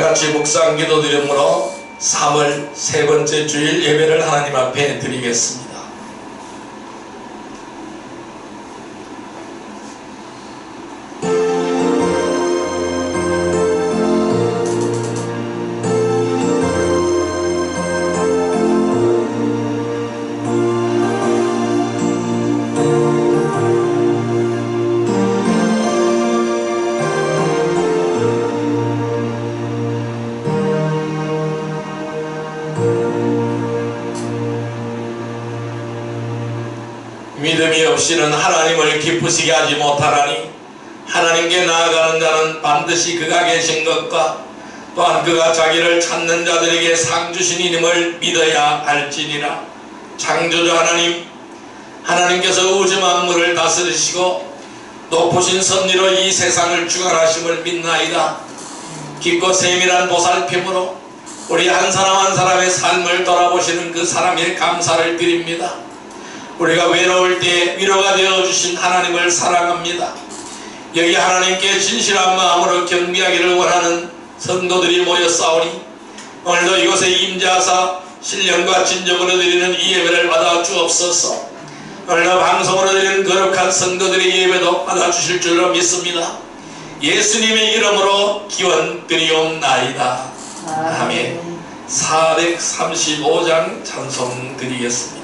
같이 묵상 기도드림으로 3월 세 번째 주일 예배를 하나님 앞에 드리겠습니다. 믿음이 없이는 하나님을 기쁘시게 하지 못하나니 하나님께 나아가는 자는 반드시 그가 계신 것과 또한 그가 자기를 찾는 자들에게 상 주시님을 믿어야 할지니라. 창조주 하나님, 하나님께서 우주 만물을 다스리시고 높으신 섭리로 이 세상을 주관하심을 믿나이다. 깊고 세밀한 보살핌으로 우리 한 사람 한 사람의 삶을 돌아보시는 그 사람에 감사를 드립니다. 우리가 외로울 때 위로가 되어주신 하나님을 사랑합니다. 여기 하나님께 진실한 마음으로 경배하기를 원하는 성도들이 모였사오니 오늘도 이곳에 임재하사 신령과 진정으로 드리는 이 예배를 받아 주옵소서. 오늘도 방송으로 드리는 거룩한 성도들의 예배도 받아 주실 줄로 믿습니다. 예수님의 이름으로 기원드리옵나이다. 아멘. 435장 찬송 드리겠습니다.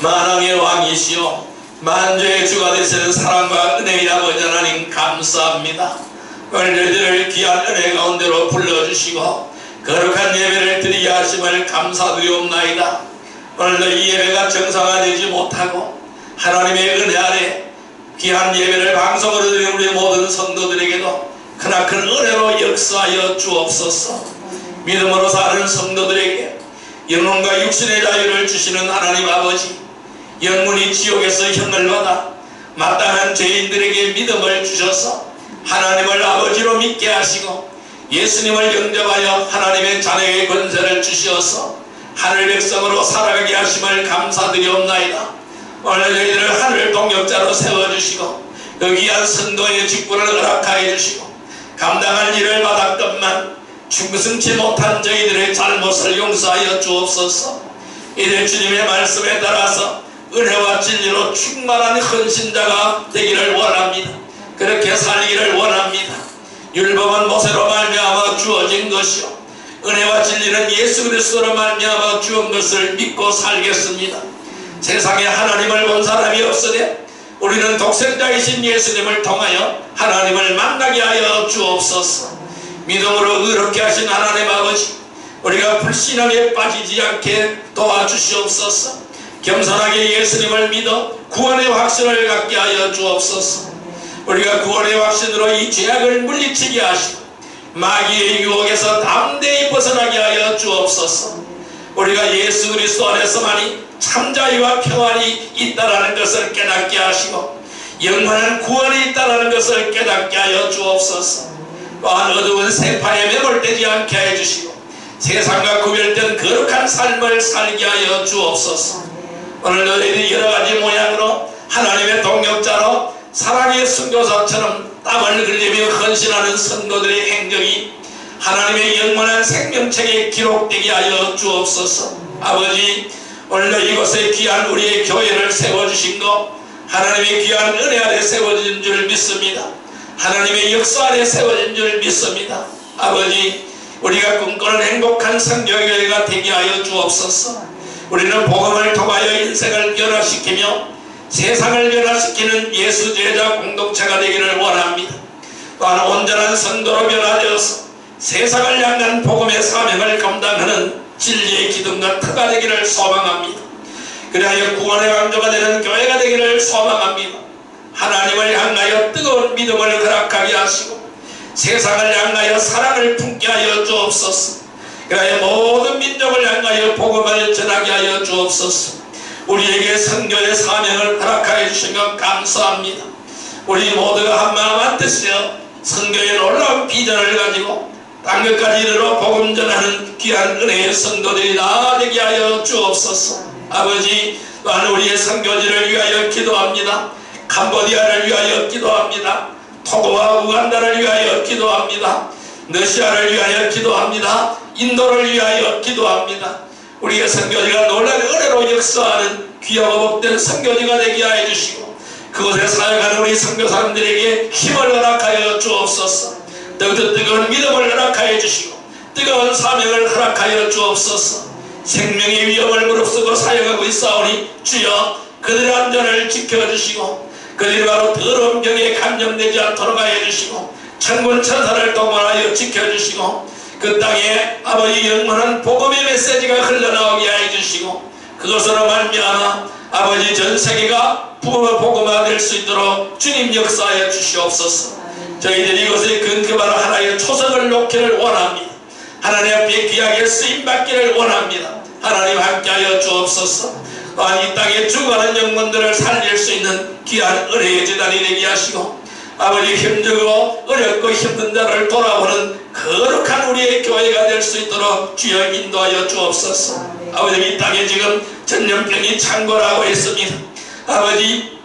만왕의 왕이시오 만주의 주가 되시는 사랑과 은혜의 아버지 하나님 감사합니다. 오늘들을 귀한 은혜 가운데로 불러주시고 거룩한 예배를 드리게 하심을 감사드리옵나이다. 오늘도 이 예배가 정상화되지 못하고 하나님의 은혜 아래 귀한 예배를 방송으로 드리는 우리 모든 성도들에게도 크나큰 은혜로 역사하여 주옵소서. 믿음으로 사는 성도들에게 영혼과 육신의 자유를 주시는 하나님 아버지, 영문이 지옥에서 형을 받아 마땅한 죄인들에게 믿음을 주셔서 하나님을 아버지로 믿게 하시고 예수님을 영접하여 하나님의 자녀의 권세를 주시어서 하늘 백성으로 살아가게 하심을 감사드리옵나이다. 오늘 저희들을 하늘 동역자로 세워주시고 그 귀한 선도의 직분을 허락하여 주시고 감당할 일을 받았건만 충성치 못한 저희들의 잘못을 용서하여 주옵소서. 이제 주님의 말씀에 따라서 은혜와 진리로 충만한 헌신자가 되기를 원합니다. 그렇게 살기를 원합니다. 율법은 모세로 말미암아 주어진 것이요 은혜와 진리는 예수 그리스도로 말미암아 주은 것을 믿고 살겠습니다. 세상에 하나님을 본 사람이 없으되 우리는 독생자이신 예수님을 통하여 하나님을 만나게 하여 주옵소서. 믿음으로 의롭게 하신 하나님 아버지, 우리가 불신앙에 빠지지 않게 도와주시옵소서. 겸손하게 예수님을 믿어 구원의 확신을 갖게 하여 주옵소서. 우리가 구원의 확신으로 이 죄악을 물리치게 하시고 마귀의 유혹에서 담대히 벗어나게 하여 주옵소서. 우리가 예수 그리스도 안에서만이 참 자유와 평안이 있다라는 것을 깨닫게 하시고 영원한 구원이 있다라는 것을 깨닫게 하여 주옵소서. 또한 어두운 세파에 매몰되지 않게 해주시고 세상과 구별된 거룩한 삶을 살게 하여 주옵소서. 오늘 너희들이 여러가지 모양으로 하나님의 동역자로 사랑의 선교사처럼 땀을 흘리며 헌신하는 성도들의 행적이 하나님의 영원한 생명책에 기록되게 하여 주옵소서. 아버지, 오늘 이곳에 귀한 우리의 교회를 세워주신 것 하나님의 귀한 은혜 아래 세워진 줄 믿습니다. 하나님의 역사 아래 세워진 줄 믿습니다. 아버지, 우리가 꿈꾸는 행복한 선교교회가 되게 하여 주옵소서. 우리는 복음을 통하여 인생을 변화시키며 세상을 변화시키는 예수 제자 공동체가 되기를 원합니다. 또한 온전한 선도로 변화되어서 세상을 향한 복음의 사명을 감당하는 진리의 기둥과 터가 되기를 소망합니다. 그리하여 구원의 왕조가 되는 교회가 되기를 소망합니다. 하나님을 향하여 뜨거운 믿음을 허락하게 하시고 세상을 향하여 사랑을 품게 하여 주옵소서. 그리하여 모든 민족을 향하여 복음을 전하게 하여 주옵소서. 우리에게 선교의 사명을 허락하여 주신 것 감사합니다. 우리 모두가 한마음 한뜻이여 선교의 놀라운 비전을 가지고 땅끝까지 이르러 복음 전하는 귀한 은혜의 성도들이 다 되게 하여 주옵소서. 아버지, 또한 우리의 선교지를 위하여 기도합니다. 캄보디아를 위하여 기도합니다. 토고와 우간다를 위하여 기도합니다. 러시아를 위하여 기도합니다. 인도를 위하여 기도합니다. 우리의 선교지가 놀라운 은혜로 역사하는 귀하고 복된 선교지가 되게 하여 주시고 그곳에 사역하는 우리 선교사님들에게 힘을 허락하여 주옵소서. 뜨거운 믿음을 허락하여 주시고 뜨거운 사명을 허락하여 주옵소서. 생명의 위험을 무릅쓰고 사역하고 있사오니 주여 그들의 안전을 지켜주시고 그들이 바로 더러운 병에 감염되지 않도록 하여 주시고 천군 천사를 동원하여 지켜주시고 그 땅에 아버지 영원한 복음의 메시지가 흘러나오게 하여 주시고 그것으로 말미암아 아버지 전 세계가 복음화 될 수 있도록 주님 역사하여 주시옵소서. 저희들이 이곳에 근급하러 하나님의 초석을 놓기를 원합니다. 하나님 앞에 귀하게 쓰임받기를 원합니다. 하나님 함께하여 주옵소서. 또한 이 땅에 죽어가는 영혼들을 살릴 수 있는 귀한 은혜의 재단이 되게 하시고 아버지 힘들고 어렵고 힘든 자를 돌아보는 거룩한 우리의 교회가 될 수 있도록 주여 인도하여 주옵소서. 아버지, 이 땅에 지금 전염병이 창궐하고 있습니다. 아버지,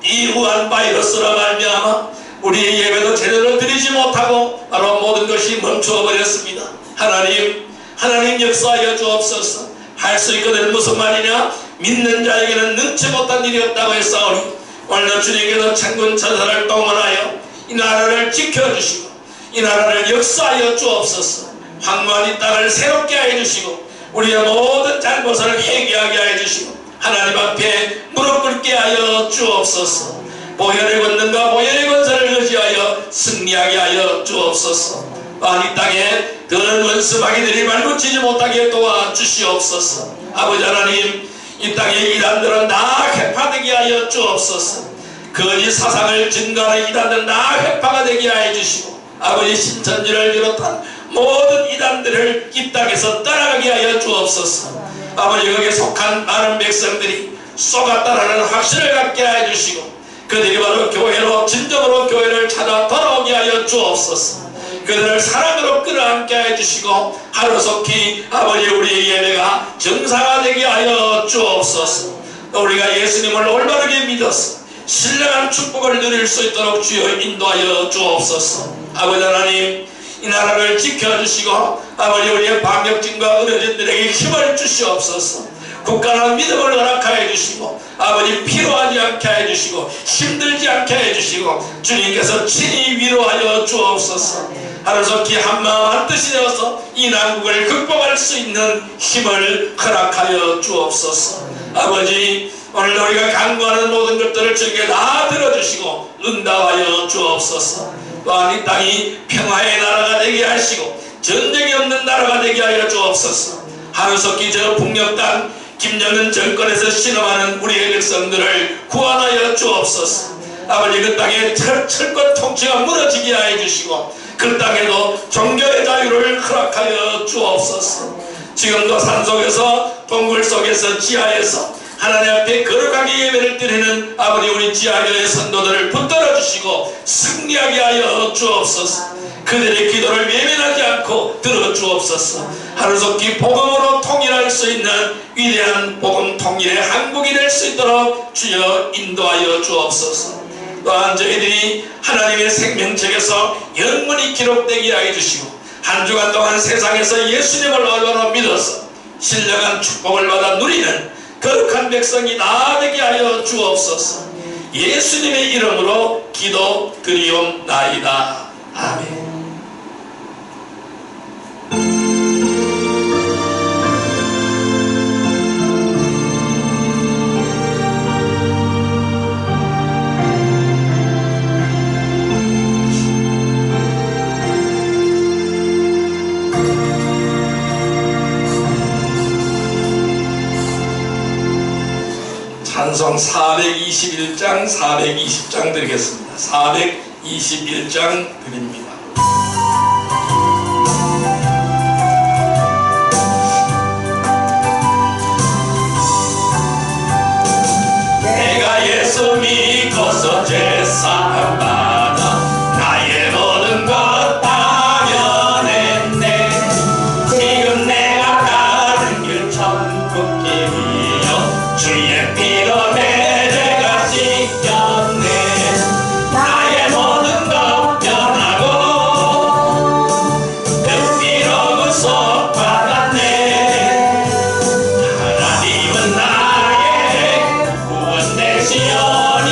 이 우한 바이러스로 말미암아 우리의 예배도 제대로 드리지 못하고 바로 모든 것이 멈추어 버렸습니다. 하나님 역사하여 주옵소서. 할 수 있거든 무슨 말이냐? 믿는 자에게는 능치 못한 일이 없다고 했사오니 오늘 주님께서 천군 천사를 동원하여 이 나라를 지켜주시고 이 나라를 역사하여 주옵소서. 황무한 이 땅을 새롭게 하여 주시고 우리의 모든 잘못을 회개하게 하여 주시고 하나님 앞에 무릎 꿇게 하여 주옵소서. 보혈의 권능과 보혈의 권세를 의지하여 승리하게 하여 주옵소서. 또한 이 땅에 더는 원수마귀들이 발붙이지 못하게 도와주시옵소서. 아버지 하나님, 이 땅의 이단들은 다 회파되게 하여 주옵소서. 거짓 사상을 증거하는 이단들은 다 회파가 되게 하여 주시고 아버지 신천지를 비롯한 모든 이단들을 이 땅에서 떠나가게 하여 주옵소서. 아버지, 거기에 속한 많은 백성들이 쏘갔다라는 확신을 갖게 하여 주시고 그들이 바로 교회로 진정으로 교회를 찾아 돌아오게 하여 주옵소서. 그들을 사랑으로 끌어안게 해주시고 하루속히 아버지 우리의 예배가 정상화되게 하여 주옵소서. 우리가 예수님을 올바르게 믿어서 신령한 축복을 누릴 수 있도록 주여 인도하여 주옵소서. 아버지 하나님, 이 나라를 지켜주시고 아버지 우리의 방역진과 의료진들에게 힘을 주시옵소서. 국가는 믿음을 허락하여 주시고 아버지 필요하지 않게 해주시고 힘들지 않게 해주시고 주님께서 친히 위로하여 주옵소서. 하루속히 한마음 한뜻이 되어서 이 난국을 극복할 수 있는 힘을 허락하여 주옵소서. 아버지, 오늘 우리가 간구하는 모든 것들을 주님께 다 들어주시고 응답하여 주옵소서. 또한 이 땅이 평화의 나라가 되게 하시고 전쟁이 없는 나라가 되게 하여 주옵소서. 하루속히 저 북녘 땅 김정은 정권에서 신음하는 우리의 백성들을 구원하여 주옵소서. 아버지, 그 땅에 철권 통치가 무너지게 하여 주시고 그 땅에도 종교의 자유를 허락하여 주옵소서. 지금도 산속에서 동굴 속에서 지하에서 하나님 앞에 거룩하게 예배를 드리는 아버지 우리 지하교회 선도들을 붙들어 주시고 승리하게 하여 주옵소서. 그들의 기도를 외면하지 않고 들어 주옵소서. 하루속히 복음으로 통일할 수 있는 위대한 복음 통일의 한국이 될 수 있도록 주여 인도하여 주옵소서. 또한 저희들이 하나님의 생명책에서 영원히 기록되게 하여 주시고 한 주간 동안 세상에서 예수님을 얼마나 믿어서 신령한 축복을 받아 누리는 거룩한 백성이 다 되게 하여 주옵소서. 예수님의 이름으로 기도 드리옵나이다. 아멘. 찬송 421장 420장 드리겠습니다. 421장 드립니다. 내가 예수 믿고서 죄사함 받아 나의 모든 것 다 면했네. 지금 내가 가는 길 천국 길이여 주의 피로 내 죄가 씻겼네. 나의 모든 것 변하고 그 피로 구속받았네. 하나님은 나의 구원 되시오니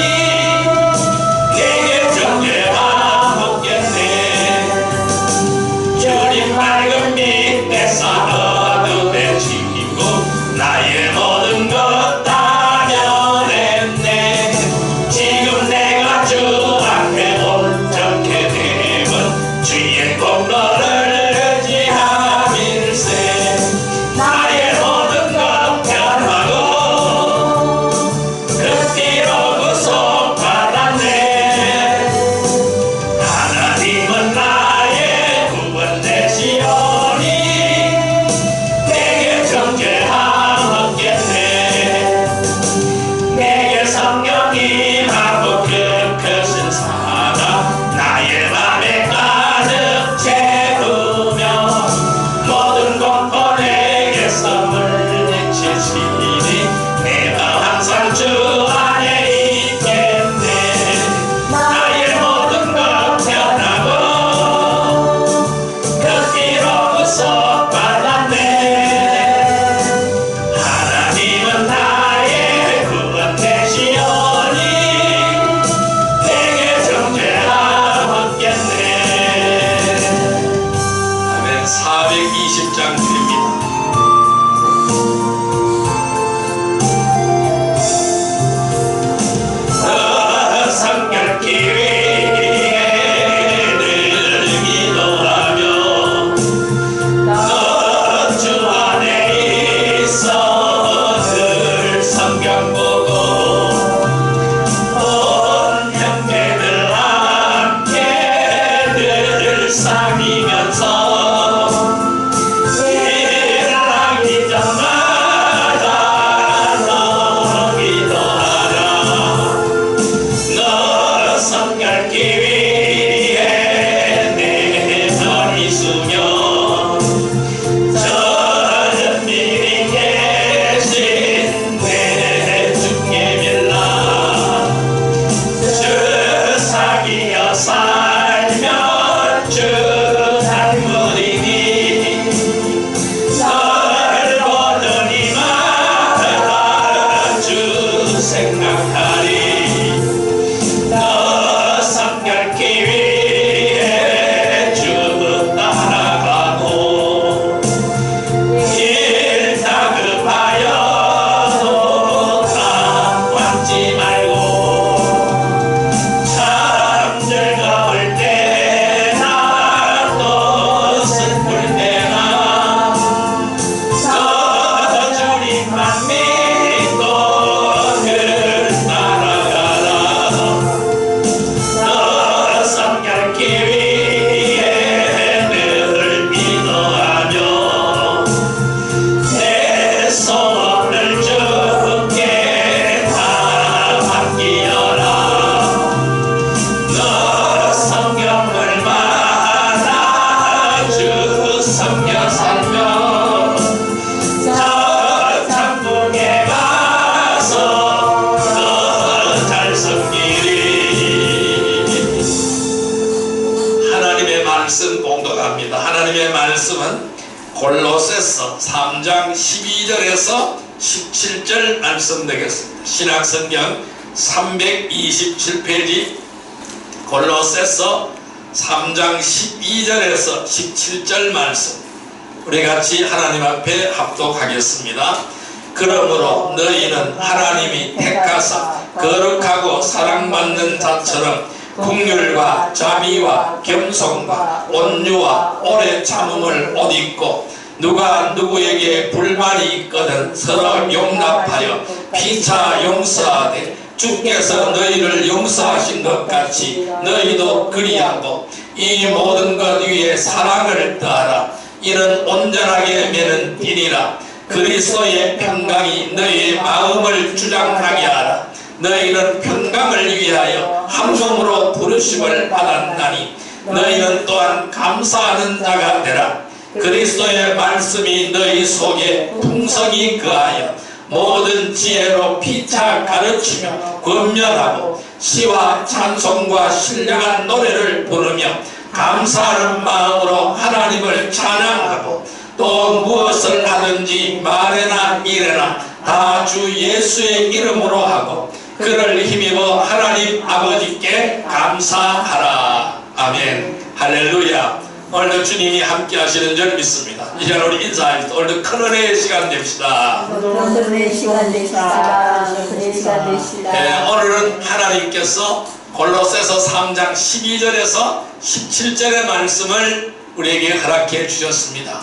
12절에서 17절 말씀 되겠습니다. 신약성경 327페이지 골로새서 3장 12절에서 17절 말씀, 우리 같이 하나님 앞에 합독하겠습니다. 그러므로 너희는 하나님이 택하사 거룩하고 사랑받는 자처럼 긍휼과 자비와 겸손과 온유와 오래 참음을 옷 입고, 누가 누구에게 불만이 있거든 서로 용납하여 피차 용서하되 주께서 너희를 용서하신 것 같이 너희도 그리하고 이 모든 것 위에 사랑을 더하라. 이는 온전하게 매는 띠니라. 그리스도의 평강이 너희의 마음을 주장하게 하라. 너희는 평강을 위하여 함성으로 부르심을 받았나니 너희는 또한 감사하는 자가 되라. 그리스도의 말씀이 너희 속에 풍성히 거하여 모든 지혜로 피차 가르치며 권면하고 시와 찬송과 신령한 노래를 부르며 감사하는 마음으로 하나님을 찬양하고, 또 무엇을 하든지 말에나 일에나 다 주 예수의 이름으로 하고 그를 힘입어 하나님 아버지께 감사하라. 아멘. 할렐루야. 오늘도 주님이 함께 하시는 줄 믿습니다. 이제 우리 인사합니다. 오늘도 큰 은혜의 시간 됩시다. 은혜의 시간 되시다. 은혜의 시간 되시다. 네, 오늘은 하나님께서 골로새서 3장 12절에서 17절의 말씀을 우리에게 허락해 주셨습니다.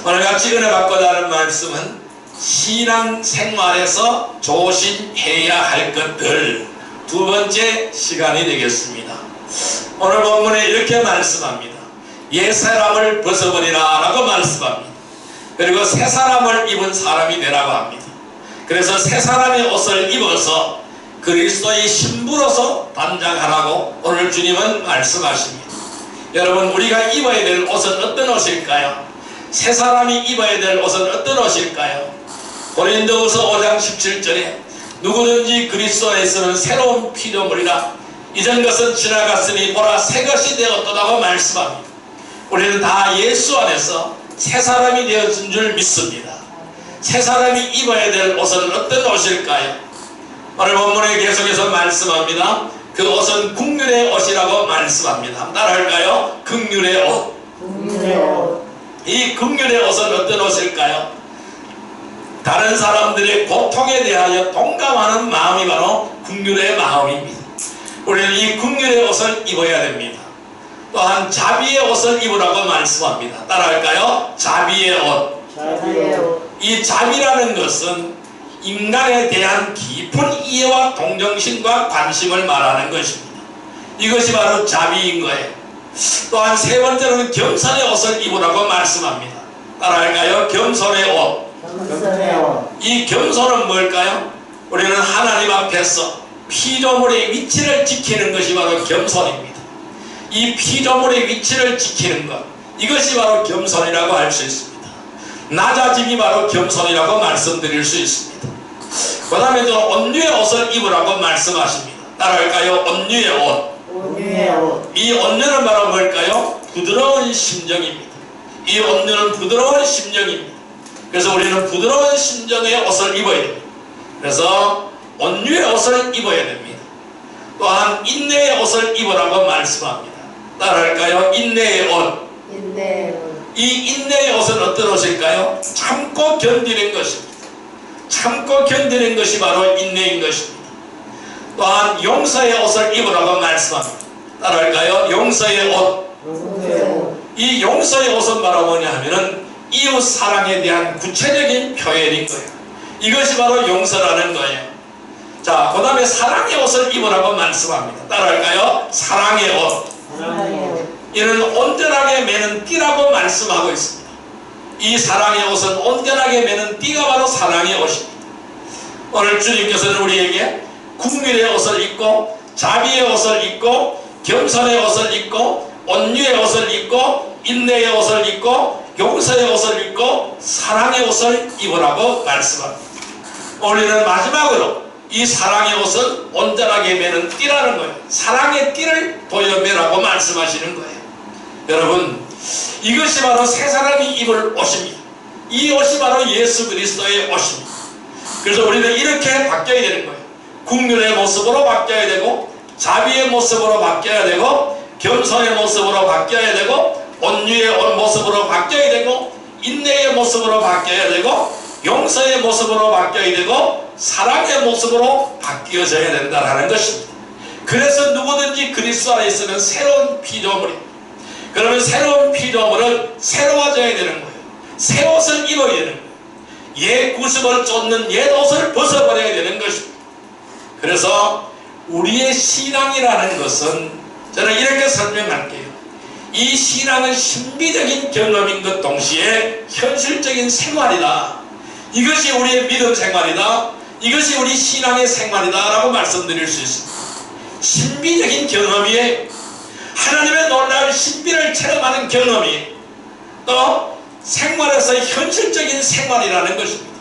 오늘 같이 은혜 받고자 하는 말씀은 신앙생활에서 조심해야 할 것들, 두 번째 시간이 되겠습니다. 오늘 본문에 이렇게 말씀합니다. 옛사람을 벗어버리라 라고 말씀합니다. 그리고 새사람을 입은 사람이 되라고 합니다. 그래서 새사람의 옷을 입어서 그리스도의 신부로서 단장하라고 오늘 주님은 말씀하십니다. 여러분, 우리가 입어야 될 옷은 어떤 옷일까요? 새사람이 입어야 될 옷은 어떤 옷일까요? 고린도후서 5장 17절에 누구든지 그리스도에서는 새로운 피조물이라, 이전 것은 지나갔으니 보라 새 것이 되었다고 말씀합니다. 우리는 다 예수 안에서 새 사람이 되어진 줄 믿습니다. 새 사람이 입어야 될 옷은 어떤 옷일까요? 오늘 본문에 계속해서 말씀합니다. 그 옷은 긍휼의 옷이라고 말씀합니다. 따라할까요? 긍휼의 옷. 긍휼의 옷. 이 긍휼의 옷은 어떤 옷일까요? 다른 사람들의 고통에 대하여 동감하는 마음이 바로 긍휼의 마음입니다. 우리는 이 긍휼의 옷을 입어야 됩니다. 또한 자비의 옷을 입으라고 말씀합니다. 따라할까요? 자비의 옷. 자비의 옷. 이 자비라는 것은 인간에 대한 깊은 이해와 동정심과 관심을 말하는 것입니다. 이것이 바로 자비인 거예요. 또한 세 번째로는 겸손의 옷을 입으라고 말씀합니다. 따라할까요? 겸손의 옷. 겸손의 옷. 이 겸손은 뭘까요? 우리는 하나님 앞에서 피조물의 위치를 지키는 것이 바로 겸손입니다. 이 피조물의 위치를 지키는 것, 이것이 바로 겸손이라고 할 수 있습니다. 낮아짐이 바로 겸손이라고 말씀드릴 수 있습니다. 그 다음에 또 온유의 옷을 입으라고 말씀하십니다. 따라할까요? 온유의 옷. 온유의 옷. 이 온유는 바로 뭘까요? 부드러운 심정입니다. 이 온유는 부드러운 심정입니다. 그래서 우리는 부드러운 심정의 옷을 입어야 됩니다. 그래서 온유의 옷을 입어야 됩니다. 또한 인내의 옷을 입으라고 말씀합니다. 따라할까요? 인내의 옷. 인내의 옷. 이 인내의 옷은 어떤 옷일까요? 참고 견디는 것입니다. 참고 견디는 것이 바로 인내인 것입니다. 또한 용서의 옷을 입으라고 말씀합니다. 따라할까요? 용서의 옷. 용서의 옷. 이 용서의 옷은 바로 뭐냐 하면은 이웃 사랑에 대한 구체적인 표현인 거예요. 이것이 바로 용서라는 거예요. 자, 그 다음에 사랑의 옷을 입으라고 말씀합니다. 따라할까요? 사랑의 옷. 사랑의 옷. 이는 온전하게 매는 띠라고 말씀하고 있습니다. 이 사랑의 옷은 온전하게 매는 띠가 바로 사랑의 옷입니다. 오늘 주님께서는 우리에게 긍휼의 옷을 입고 자비의 옷을 입고 겸손의 옷을 입고 온유의 옷을 입고 인내의 옷을 입고 용서의 옷을 입고 사랑의 옷을 입으라고 말씀합니다. 우리는 마지막으로 이 사랑의 옷은 온전하게 매는 띠라는 거예요. 사랑의 띠를 보여 매라고 말씀하시는 거예요. 여러분, 이것이 바로 새 사람이 입을 옷입니다. 이 옷이 바로 예수 그리스도의 옷입니다. 그래서 우리는 이렇게 바뀌어야 되는 거예요. 국률의 모습으로 바뀌어야 되고, 자비의 모습으로 바뀌어야 되고, 겸손의 모습으로 바뀌어야 되고, 온유의 모습으로 바뀌어야 되고, 인내의 모습으로 바뀌어야 되고, 용서의 모습으로 바뀌어야 되고, 사랑의 모습으로 바뀌어져야 된다는 것입니다. 그래서 누구든지 그리스도 안에 있으면 새로운 피조물입니다. 그러면 새로운 피조물은 새로워져야 되는 거예요. 새 옷을 입어야 되는 거예요. 옛 구습을 쫓는 옛 옷을 벗어버려야 되는 것입니다. 그래서 우리의 신앙이라는 것은 저는 이렇게 설명할게요. 이 신앙은 신비적인 경험인 것 동시에 현실적인 생활이다. 이것이 우리의 믿음 생활이다. 이것이 우리 신앙의 생활이다 라고 말씀드릴 수 있습니다. 신비적인 경험이에요. 하나님의 놀라운 신비를 체험하는 경험이 또 생활에서 현실적인 생활이라는 것입니다.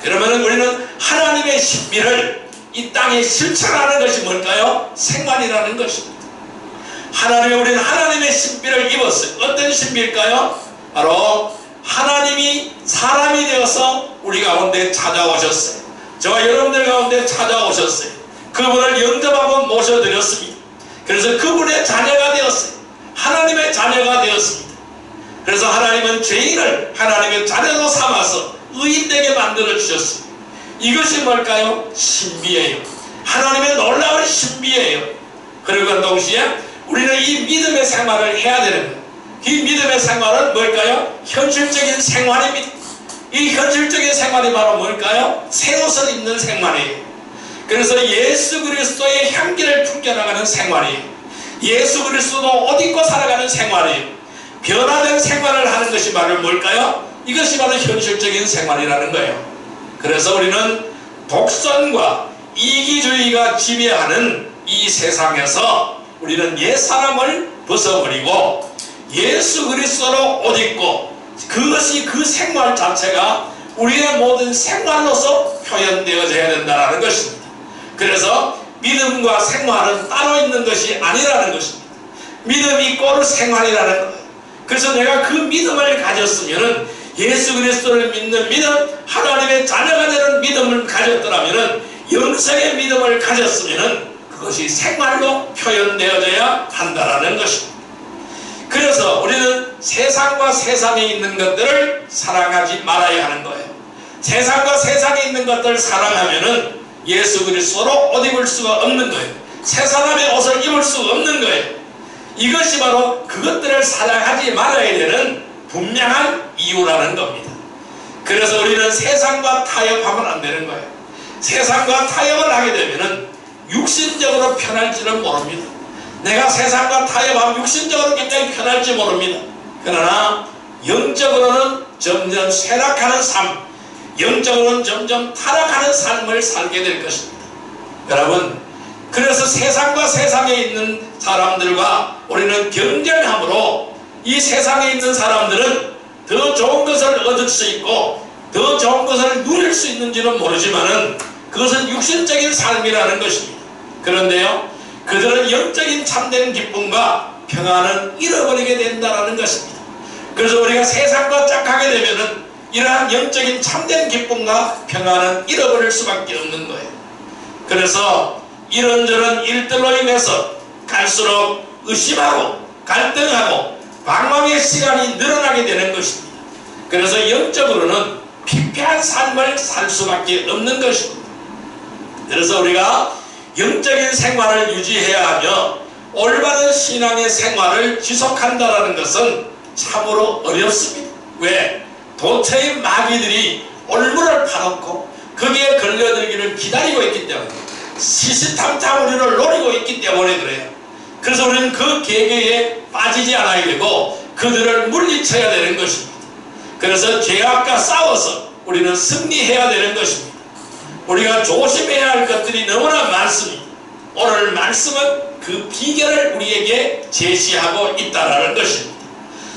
그러면 우리는 하나님의 신비를 이 땅에 실천하는 것이 뭘까요? 생활이라는 것입니다. 우리는 하나님의 신비를 입었어요. 어떤 신비일까요? 바로 하나님이 사람이 되어서 우리 가운데 찾아오셨어요. 저와 여러분들 가운데 찾아오셨어요. 그분을 영접하고 모셔드렸습니다. 그래서 그분의 자녀가 되었어요. 하나님의 자녀가 되었습니다. 그래서 하나님은 죄인을 하나님의 자녀로 삼아서 의인되게 만들어 주셨습니다. 이것이 뭘까요? 신비예요. 하나님의 놀라운 신비예요. 그리고 동시에 우리는 이 믿음의 생활을 해야 되는 거예요. 이 믿음의 생활은 뭘까요? 현실적인 생활입니다. 이 현실적인 생활이 바로 뭘까요? 새 옷을 입는 생활이에요. 그래서 예수 그리스도의 향기를 풍겨나가는 생활이에요. 예수 그리스도도 옷 입고 살아가는 생활이에요. 변화된 생활을 하는 것이 바로 뭘까요? 이것이 바로 현실적인 생활이라는 거예요. 그래서 우리는 독선과 이기주의가 지배하는 이 세상에서 우리는 옛사람을 벗어버리고 예수 그리스도로 옷 입고 그것이 그 생활 자체가 우리의 모든 생활로서 표현되어져야 된다는 것입니다. 그래서 믿음과 생활은 따로 있는 것이 아니라는 것입니다. 믿음이 꼴 생활이라는 거예요. 그래서 내가 그 믿음을 가졌으면 예수 그리스도를 믿는 믿음, 하나님의 자녀가 되는 믿음을 가졌더라면 영성의 믿음을 가졌으면 그것이 생활로 표현되어져야 한다는 것입니다. 그래서 우리는 세상과 세상에 있는 것들을 사랑하지 말아야 하는 거예요. 세상과 세상에 있는 것들을 사랑하면은 예수 그리스도로 옷 입을 수가 없는 거예요. 새 사람의 옷을 입을 수가 없는 거예요. 이것이 바로 그것들을 사랑하지 말아야 되는 분명한 이유라는 겁니다. 그래서 우리는 세상과 타협하면 안 되는 거예요. 세상과 타협을 하게 되면은 육신적으로 편할지는 모릅니다. 내가 세상과 타협하면 육신적으로 굉장히 편할지 모릅니다. 그러나 영적으로는 점점 쇠락하는 삶, 영적으로는 점점 타락하는 삶을 살게 될 것입니다. 여러분, 그래서 세상과 세상에 있는 사람들과 우리는 경쟁함으로 이 세상에 있는 사람들은 더 좋은 것을 얻을 수 있고 더 좋은 것을 누릴 수 있는지는 모르지만은 그것은 육신적인 삶이라는 것입니다. 그런데요, 그들은 영적인 참된 기쁨과 평안은 잃어버리게 된다는 것입니다. 그래서 우리가 세상과 짝하게 되면은 이러한 영적인 참된 기쁨과 평안은 잃어버릴 수밖에 없는 거예요. 그래서 이런저런 일들로 인해서 갈수록 의심하고 갈등하고 방황의 시간이 늘어나게 되는 것입니다. 그래서 영적으로는 피폐한 삶을 살 수밖에 없는 것입니다. 그래서 우리가 영적인 생활을 유지해야 하며 올바른 신앙의 생활을 지속한다는 것은 참으로 어렵습니다. 왜? 도처의 마귀들이 올무를 파놓고 거기에 걸려들기를 기다리고 있기 때문에 시시탐탐 우리를 노리고 있기 때문에 그래요. 그래서 우리는 그 계계에 빠지지 않아야 되고 그들을 물리쳐야 되는 것입니다. 그래서 죄악과 싸워서 우리는 승리해야 되는 것입니다. 우리가 조심해야 할 것들이 너무나 많습니다. 오늘 말씀은 그 비결을 우리에게 제시하고 있다는 것입니다.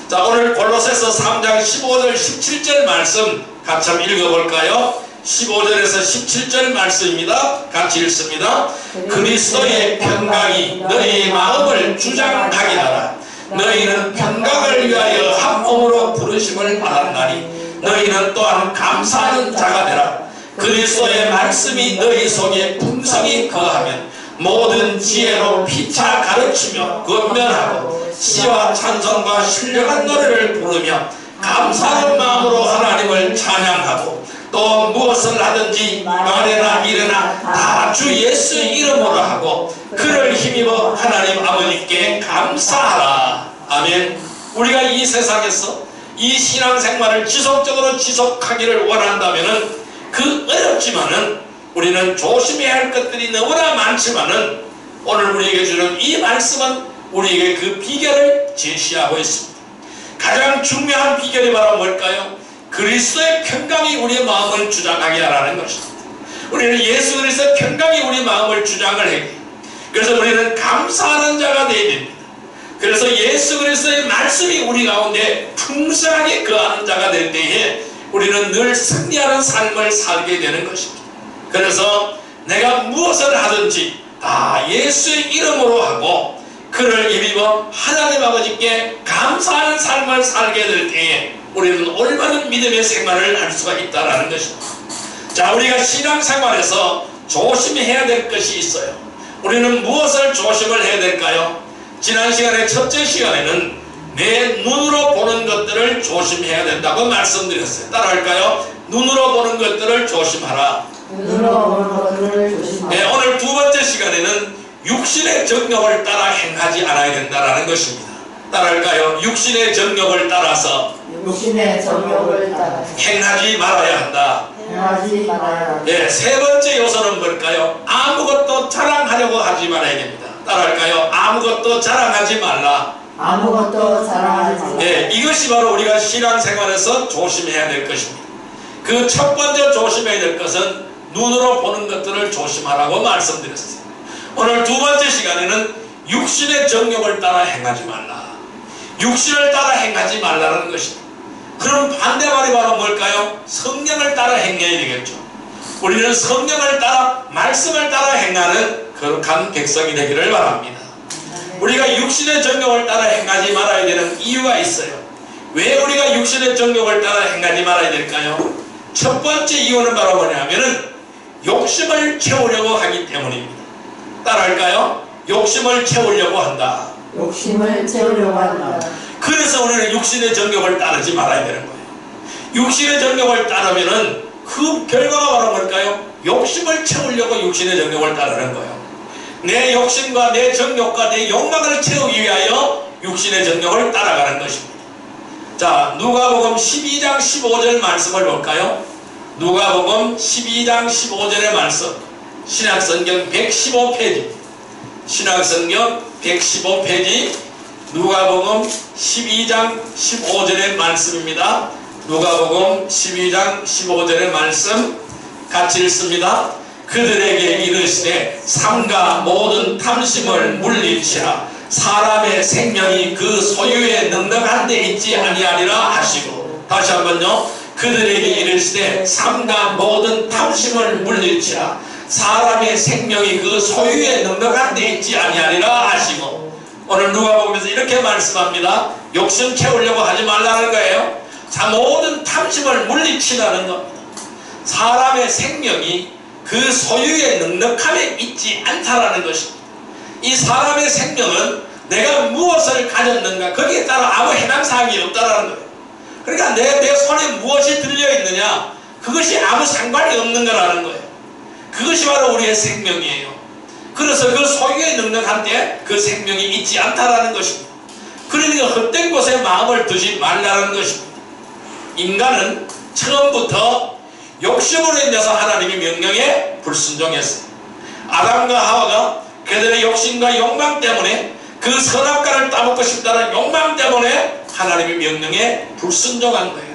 자, 오늘 골로새서 3장 15절 17절 말씀 같이 한번 읽어볼까요? 15절에서 17절 말씀입니다. 같이 읽습니다. 그리스도의 평강이 너희의 마음을 주장하게 하라. 너희는 평강을 위하여 한 몸으로 부르심을 받았나니 너희는 또한 감사하는 자가 되라. 그리스도의 말씀이 너희 속에 풍성히 거하면 모든 지혜로 피차 가르치며 권면하고 시와 찬송과 신령한 노래를 부르며 감사하는 마음으로 하나님을 찬양하고 또 무엇을 하든지 말이나 일이나 다 주 예수 이름으로 하고 그를 힘입어 하나님 아버지께 감사하라. 아멘. 우리가 이 세상에서 이 신앙생활을 지속적으로 지속하기를 원한다면은 그 어렵지만은 우리는 조심해야 할 것들이 너무나 많지만은 오늘 우리에게 주는 이 말씀은 우리에게 그 비결을 제시하고 있습니다. 가장 중요한 비결이 바로 뭘까요? 그리스도의 평강이 우리의 마음을 주장하게 하라는 것입니다. 우리는 예수 그리스도의 평강이 우리 마음을 주장을 해요. 그래서 우리는 감사하는 자가 되어야 됩니다. 그래서 예수 그리스도의 말씀이 우리 가운데 풍성하게 거하는 자가 될 때에 우리는 늘 승리하는 삶을 살게 되는 것입니다. 그래서 내가 무엇을 하든지 다 예수의 이름으로 하고 그를 힘입어 하나님 아버지께 감사하는 삶을 살게 될 때에 우리는 올바른 믿음의 생활을 할 수가 있다는 것입니다. 자, 우리가 신앙생활에서 조심해야 될 것이 있어요. 우리는 무엇을 조심을 해야 될까요? 지난 시간에 첫째 시간에는 내 눈으로 보는 것들을 조심해야 된다고 말씀드렸어요. 따라할까요? 눈으로 보는 것들을 조심하라. 눈으로 보는 것들을 조심하라. 네, 오늘 두 번째 시간에는 육신의 정욕을 따라 행하지 않아야 된다는 것입니다. 따라할까요? 육신의 정욕을 따라서 육신의 정욕을 따라 행하지 말아야 한다. 행하지 말아야 한다. 네, 세 번째 요소는 뭘까요? 아무것도 자랑하려고 하지 말아야 됩니다. 따라할까요? 아무것도 자랑하지 말라. 아무것도 자랑하지 말라. 네, 이것이 바로 우리가 신앙생활에서 조심해야 될 것입니다. 그 첫 번째 조심해야 될 것은 눈으로 보는 것들을 조심하라고 말씀드렸어요. 오늘 두 번째 시간에는 육신의 정욕을 따라 행하지 말라. 육신을 따라 행하지 말라는 것입니다. 그럼 반대말이 바로 뭘까요? 성령을 따라 행해야 되겠죠. 우리는 성령을 따라 말씀을 따라 행하는 거룩한 백성이 되기를 바랍니다. 우리가 육신의 정욕을 따라 행하지 말아야 되는 이유가 있어요. 왜 우리가 육신의 정욕을 따라 행하지 말아야 될까요? 첫 번째 이유는 바로 뭐냐면은 욕심을 채우려고 하기 때문입니다. 따라할까요? 욕심을 채우려고 한다. 욕심을 채우려고 한다. 그래서 우리는 육신의 정욕을 따르지 말아야 되는 거예요. 육신의 정욕을 따르면은 그 결과가 바로 뭘까요? 욕심을 채우려고 육신의 정욕을 따르는 거예요. 내 욕심과 내 정욕과 내 욕망을 채우기 위하여 육신의 정욕을 따라가는 것입니다. 자, 누가복음 12장 15절 말씀을 볼까요? 누가복음 12장 15절의 말씀, 신약성경 115페이지, 신약성경 115페이지, 누가복음 12장 15절의 말씀입니다. 누가복음 12장 15절의 말씀 같이 읽습니다. 그들에게 이르시되 삼가 모든 탐심을 물리치라. 사람의 생명이 그 소유에 넉넉한 데 있지 아니하리라 하시고, 다시 한번요. 그들에게 이르시되 삼가 모든 탐심을 물리치라. 사람의 생명이 그 소유에 넉넉한 데 있지 아니하리라 하시고, 오늘 누가복음에서 이렇게 말씀합니다. 욕심 채우려고 하지 말라는 거예요. 자, 모든 탐심을 물리치라는 겁니다. 사람의 생명이 그 소유의 넉넉함에 있지 않다라는 것입니다. 이 사람의 생명은 내가 무엇을 가졌는가 거기에 따라 아무 해당사항이 없다라는 거예요. 그러니까 내 손에 무엇이 들려있느냐 그것이 아무 상관이 없는 거라는 거예요. 그것이 바로 우리의 생명이에요. 그래서 그 소유에 넉넉한 데 그 생명이 있지 않다라는 것입니다. 그러니까 헛된 곳에 마음을 두지 말라는 것입니다. 인간은 처음부터 욕심으로 인해서 하나님의 명령에 불순종했어요. 아담과 하와가 그들의 욕심과 욕망 때문에 그 선악과를 따먹고 싶다는 욕망 때문에 하나님의 명령에 불순종한 거예요.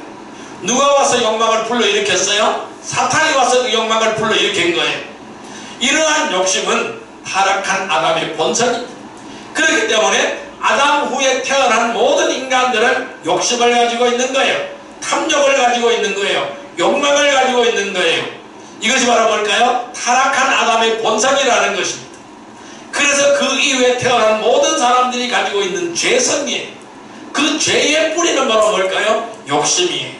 누가 와서 욕망을 불러일으켰어요? 사탄이 와서 그 욕망을 불러일으킨 거예요. 이러한 욕심은 타락한 아담의 본성입니다. 그렇기 때문에 아담 후에 태어난 모든 인간들은 욕심을 가지고 있는 거예요. 탐욕을 가지고 있는 거예요. 욕망을 가지고 있는 거예요. 이것이 바로 뭘까요? 타락한 아담의 본성이라는 것입니다. 그래서 그 이후에 태어난 모든 사람들이 가지고 있는 죄성이에요. 그 죄의 뿌리는 바로 뭘까요? 욕심이에요.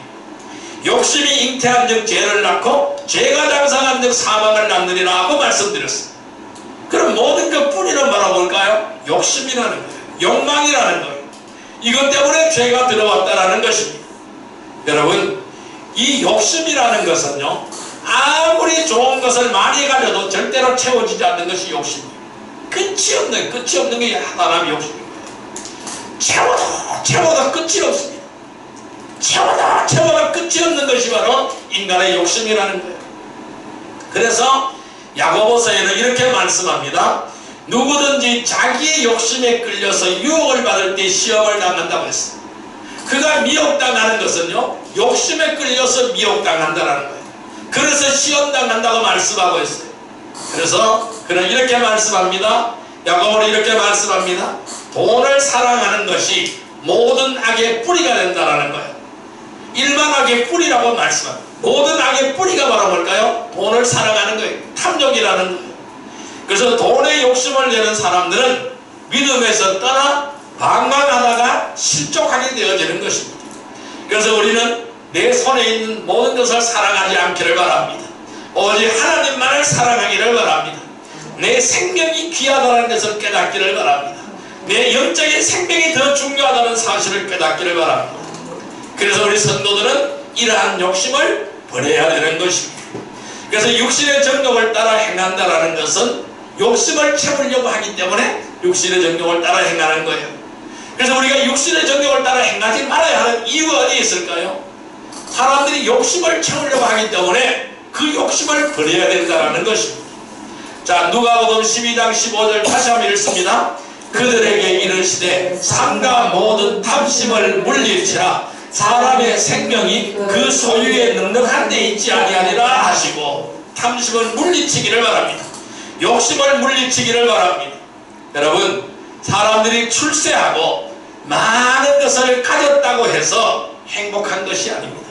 욕심이 잉태한 즉 죄를 낳고 죄가 장성한 즉 사망을 낳느니라 하고 말씀드렸습니다. 그럼 모든 그 뿌리는 뭐라고 볼까요? 욕심이라는 거예요. 욕망이라는 거예요. 이것 때문에 죄가 들어왔다라는 것입니다. 여러분, 이 욕심이라는 것은요, 아무리 좋은 것을 많이 가져도 절대로 채워지지 않는 것이 욕심이에요. 끝이 없는 게 사람의 욕심인 거예요. 채워도 끝이 없습니다. 채워도 끝이 없는 것이 바로 인간의 욕심이라는 거예요. 그래서 야고보서에는 이렇게 말씀합니다. 누구든지 자기의 욕심에 끌려서 유혹을 받을 때 시험을 당한다고 했어요. 그가 미혹당하는 것은요, 욕심에 끌려서 미혹당한다는 거예요. 그래서 시험당한다고 말씀하고 있어요. 그래서 그는 이렇게 말씀합니다. 야고보는 이렇게 말씀합니다. 돈을 사랑하는 것이 모든 악의 뿌리가 된다는 거예요. 일반 악의 뿌리라고 말씀합니다. 모든 악의 뿌리가 바로 뭘까요? 돈을 사랑하는 거예요. 탐욕이라는 거예요. 그래서 돈에 욕심을 내는 사람들은 믿음에서 떠나 방황하다가 실족하게 되어지는 것입니다. 그래서 우리는 내 손에 있는 모든 것을 사랑하지 않기를 바랍니다. 오직 하나님만을 사랑하기를 바랍니다. 내 생명이 귀하다는 것을 깨닫기를 바랍니다. 내 영적인 생명이 더 중요하다는 사실을 깨닫기를 바랍니다. 그래서 우리 성도들은 이러한 욕심을 버려야 되는 것입니다. 그래서 육신의 정욕을 따라 행한다는 것은 욕심을 채우려고 하기 때문에 육신의 정욕을 따라 행하는 거예요. 그래서 우리가 육신의 정욕을 따라 행하지 말아야 하는 이유가 어디에 있을까요? 사람들이 욕심을 채우려고 하기 때문에 그 욕심을 버려야 된다는 것입니다. 자, 누가복음 12장 15절 다시 한번 읽습니다. 그들에게 이르시되 삼가 모든 탐심을 물리치라 사람의 생명이 그 소유에 능력한 데 있지 아니하리라 하시고, 탐심을 물리치기를 바랍니다. 욕심을 물리치기를 바랍니다. 여러분, 사람들이 출세하고 많은 것을 가졌다고 해서 행복한 것이 아닙니다.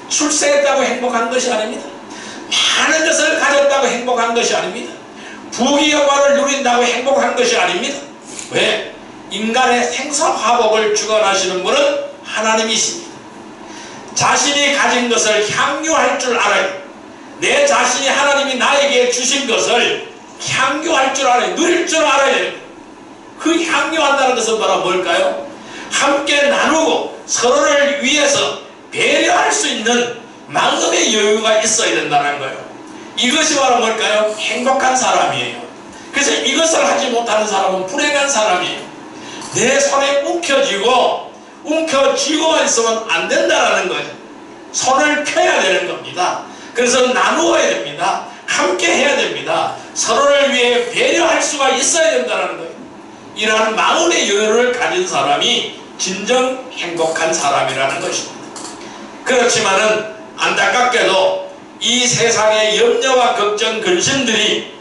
출세했다고 행복한 것이 아닙니다. 많은 것을 가졌다고 행복한 것이 아닙니다. 부귀영화를 누린다고 행복한 것이 아닙니다. 왜? 인간의 생사화복을 주관하시는 분은 하나님이십니다. 자신이 가진 것을 향유할 줄 알아요. 내 자신이 하나님이 나에게 주신 것을 향유할 줄 알아요. 누릴 줄 알아야 돼요. 그 향유한다는 것은 바로 뭘까요? 함께 나누고 서로를 위해서 배려할 수 있는 마음의 여유가 있어야 된다는 거예요. 이것이 바로 뭘까요? 행복한 사람이에요. 그래서 이것을 하지 못하는 사람은 불행한 사람이에요. 내 손에 움켜쥐고만 있으면 안 된다는 거예요. 손을 펴야 되는 겁니다. 그래서 나누어야 됩니다. 함께 해야 됩니다. 서로를 위해 배려할 수가 있어야 된다는 거예요. 이러한 마음의 여유를 가진 사람이 진정 행복한 사람이라는 것입니다. 그렇지만은 안타깝게도 이 세상의 염려와 걱정, 근심들이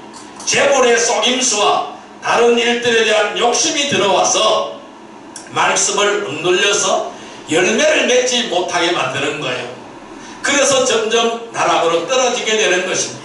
재물의 속임수와 다른 일들에 대한 욕심이 들어와서 말씀을 억눌려서 열매를 맺지 못하게 만드는 거예요. 그래서 점점 나락으로 떨어지게 되는 것입니다.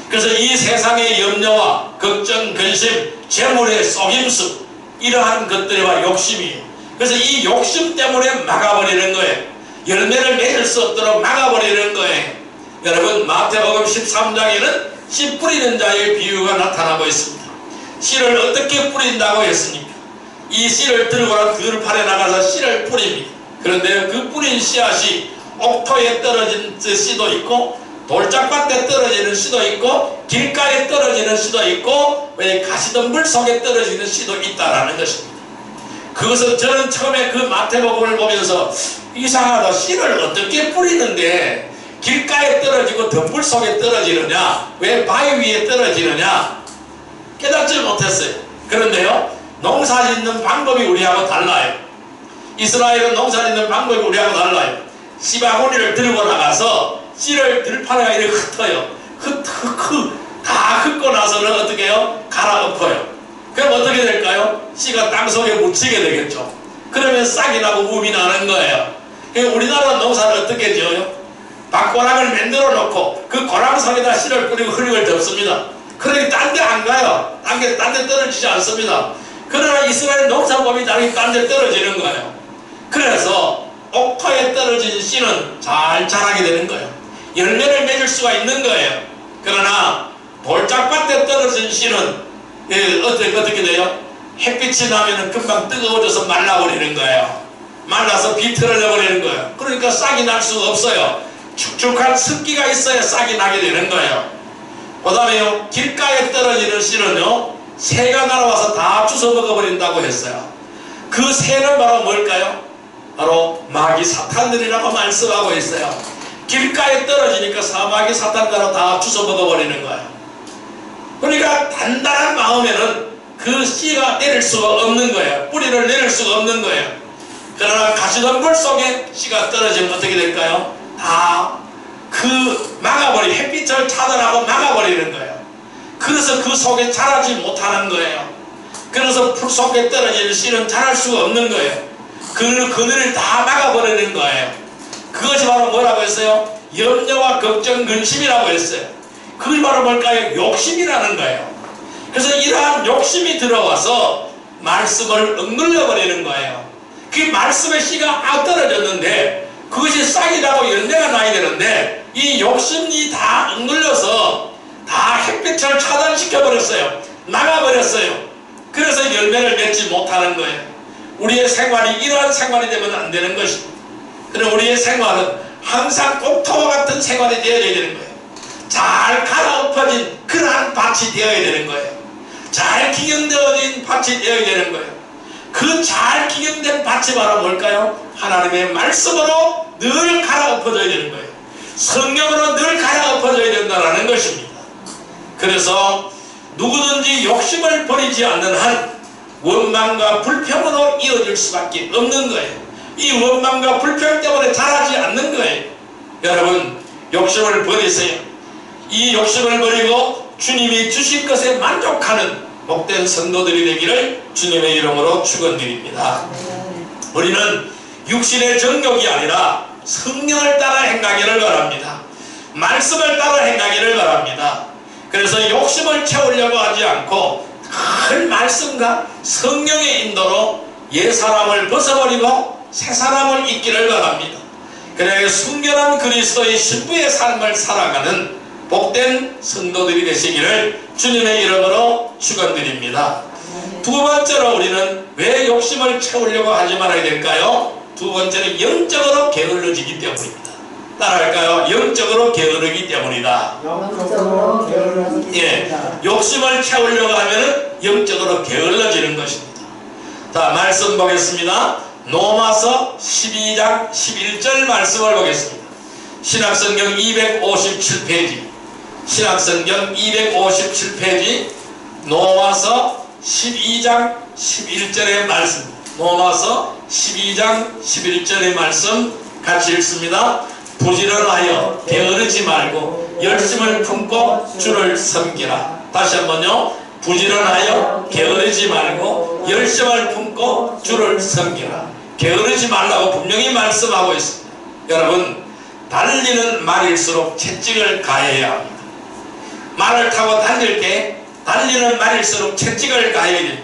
그래서 이 세상의 염려와 걱정, 근심, 재물의 속임수, 이러한 것들과 욕심이에요. 그래서 이 욕심 때문에 막아버리는 거예요. 열매를 맺을 수 없도록 막아버리는 거예요. 여러분, 마태복음 13장에는 씨 뿌리는 자의 비유가 나타나고 있습니다. 씨를 어떻게 뿌린다고 했습니까? 이 씨를 들고 들판에 나가서 씨를 뿌립니다. 그런데 그 뿌린 씨앗이 옥토에 떨어진 씨도 있고 돌짝밭에 떨어지는 씨도 있고 길가에 떨어지는 씨도 있고 가시덤불 속에 떨어지는 씨도 있다라는 것입니다. 그것은 저는 처음에 그 마태복음을 보면서 이상하다, 씨를 어떻게 뿌리는데 길가에 떨어지고 덤불 속에 떨어지느냐, 왜 바위 위에 떨어지느냐 깨닫지 못했어요. 그런데요, 농사 짓는 방법이 우리하고 달라요. 이스라엘은 농사 짓는 방법이 우리하고 달라요. 씨바구니를 들고 나가서 씨를 들판에 이렇게 흩어요. 다 흩고 나서는 어떻게 해요? 갈아엎어요. 그럼 어떻게 될까요? 씨가 땅속에 묻히게 되겠죠. 그러면 싹이 나고 우비 나는 거예요. 우리나라 농사를 어떻게 지어요? 밭고랑을 만들어 놓고 그 고랑 속에다 씨를 뿌리고 흙을 덮습니다. 그러니 딴 데 안 가요. 딴 데 떨어지지 않습니다. 그러나 이스라엘 농사법이 다르게 딴 데 떨어지는 거예요. 그래서 옥토에 떨어진 씨는 잘 자라게 되는 거예요. 열매를 맺을 수가 있는 거예요. 그러나 돌짝밭에 떨어진 씨는 어떻게 돼요? 햇빛이 나면 금방 뜨거워져서 말라버리는 거예요. 말라서 비틀을 내버리는 거예요. 그러니까 싹이 날 수가 없어요. 축축한 습기가 있어야 싹이 나게 되는 거예요. 그 다음에요, 길가에 떨어지는 씨는요, 새가 날아와서 다 주워 먹어버린다고 했어요. 그 새는 바로 뭘까요? 바로 마귀 사탄들이라고 말씀하고 있어요. 길가에 떨어지니까 사마귀 사탄들로 다 주워 먹어버리는 거예요. 그러니까 단단한 마음에는 그 씨가 내릴 수가 없는 거예요. 뿌리를 내릴 수가 없는 거예요. 그러나 가시덤불 속에 씨가 떨어지면 어떻게 될까요? 다 햇빛을 차단하고 막아버리는 거예요. 그래서 그 속에 자라지 못하는 거예요. 그래서 풀 속에 떨어지는 씨는 자랄 수가 없는 거예요. 그늘을 다 막아버리는 거예요. 그것이 바로 뭐라고 했어요? 염려와 걱정, 근심이라고 했어요. 그것이 바로 뭘까요? 욕심이라는 거예요. 그래서 이러한 욕심이 들어와서 말씀을 억눌려 버리는 거예요. 그 말씀의 씨가 떨어졌는데 그것이 싹이 나고 열매가 나야 되는데 이 욕심이 다 억눌려서 다 햇빛을 차단시켜 버렸어요. 나가버렸어요. 그래서 열매를 맺지 못하는 거예요. 우리의 생활이 이러한 생활이 되면 안 되는 것입니다. 그럼 우리의 생활은 항상 꼭토와 같은 생활이 되어야 되는 거예요. 잘 갈아엎어진 그러한 밭이 되어야 되는 거예요. 잘 기경되어진 밭이 되어야 되는 거예요. 그 잘 기경된 밭이 바로 뭘까요? 하나님의 말씀으로 늘 갈아엎어져야 되는 거예요. 성령으로 늘 갈아엎어져야 된다는 것입니다. 그래서 누구든지 욕심을 버리지 않는 한 원망과 불평으로 이어질 수밖에 없는 거예요. 이 원망과 불평 때문에 자라지 않는 거예요. 여러분, 욕심을 버리세요. 이 욕심을 버리고 주님이 주신 것에 만족하는 복된 성도들이 되기를 주님의 이름으로 축원드립니다. 우리는 육신의 정욕이 아니라 성령을 따라 행하기를 바랍니다. 말씀을 따라 행하기를 바랍니다. 그래서 욕심을 채우려고 하지 않고 큰 말씀과 성령의 인도로 옛 사람을 벗어버리고 새 사람을 입기를 바랍니다. 그래야 순결한 그리스도의 신부의 삶을 살아가는 복된 성도들이 되시기를 주님의 이름으로 축원드립니다. 두 번째로 우리는 왜 욕심을 채우려고 하지 말아야 될까요? 두 번째는 영적으로 게을러지기 때문입니다. 따라할까요? 영적으로 게으르기 때문이다. 영적으로 게을러지기 때문이다. 욕심을 채우려고 하면 영적으로 게을러지는 것입니다. 자, 말씀 보겠습니다. 로마서 12장 11절 말씀을 보겠습니다. 신약성경 257페이지 신약성경 257페이지 로마서 12장 11절의 말씀, 로마서 12장 11절의 말씀 같이 읽습니다. 부지런하여 게으르지 말고 열심을 품고 주를 섬기라. 다시 한번요. 부지런하여 게으르지 말고 열심을 품고 주를 섬기라. 게으르지 말라고 분명히 말씀하고 있습니다. 여러분, 달리는 말일수록 채찍을 가해야 합니다. 말을 타고 달릴 때 달리는 말일수록 채찍을 가해야 됩니다.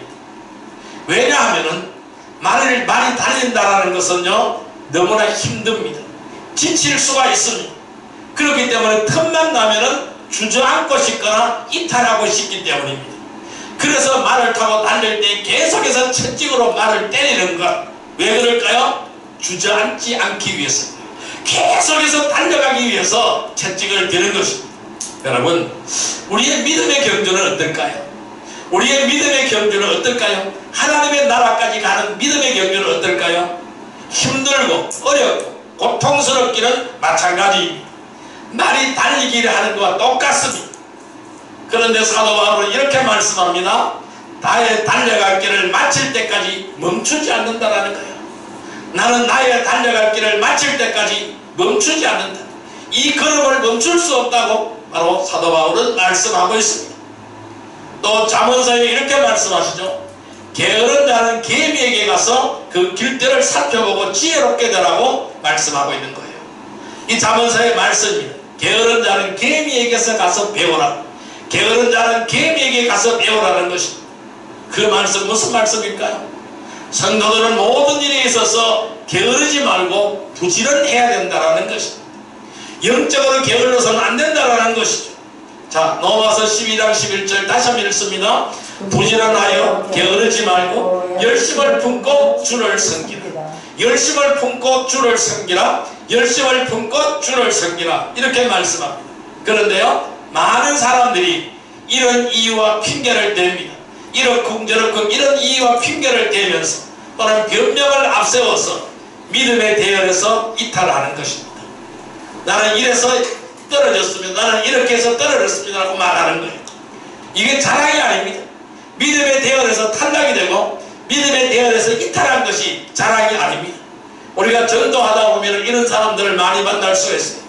왜냐하면 말이 달린다는 것은요, 너무나 힘듭니다. 지칠 수가 있습니다. 그렇기 때문에 틈만 나면은 주저앉고 싶거나 이탈하고 싶기 때문입니다. 그래서 말을 타고 달릴 때 계속해서 채찍으로 말을 때리는 것. 왜 그럴까요? 주저앉지 않기 위해서입니다. 계속해서 달려가기 위해서 채찍을 드는 것입니다. 여러분, 우리의 믿음의 경주는 어떨까요? 우리의 믿음의 경주는 어떨까요? 하나님의 나라까지 가는 믿음의 경주는 어떨까요? 힘들고 어렵고 고통스럽기는 마찬가지입니다. 말이 달리기를 하는 것과 똑같습니다. 그런데 사도 바울은 이렇게 말씀합니다. 나의 달려갈 길을 마칠 때까지 멈추지 않는다라는 거예요. 나는 나의 달려갈 길을 마칠 때까지 멈추지 않는다. 이 걸음을 멈출 수 없다고 바로 사도 바울은 말씀하고 있습니다. 또 잠언서에 이렇게 말씀하시죠. 게으른 자는 개미에게 가서 그 길들을 살펴보고 지혜롭게 되라고 말씀하고 있는 거예요. 이 잠언서의 말씀입니다. 게으른 자는 개미에게서 가서 배우라. 게으른 자는 개미에게 가서 배우라는 것입니다. 그 말씀 무슨 말씀일까요? 성도들은 모든 일에 있어서 게으르지 말고 부지런해야 된다라는 것입니다. 영적으로 게을러서는 안 된다라는 것이죠. 자, 넘어와서 12장 11절 다시 한번 읽습니다. 부지런하여 게으르지 말고 열심을 품고 주를 섬기라. 열심을 품고 주를 섬기라. 열심을 품고 주를 섬기라. 이렇게 말씀합니다. 그런데요, 많은 사람들이 이런 이유와 핑계를 댑니다. 이렇쿵 저렇쿵 이런 이유와 핑계를 대면서 또는 변명을 앞세워서 믿음의 대열에서 이탈하는 것입니다. 나는 이래서 떨어졌습니다. 나는 이렇게 해서 떨어졌습니다 라고 말하는 거예요. 이게 자랑이 아닙니다. 믿음의 대열에서 탈락이 되고 믿음의 대열에서 이탈한 것이 자랑이 아닙니다. 우리가 전도하다 보면 이런 사람들을 많이 만날 수가 있어요.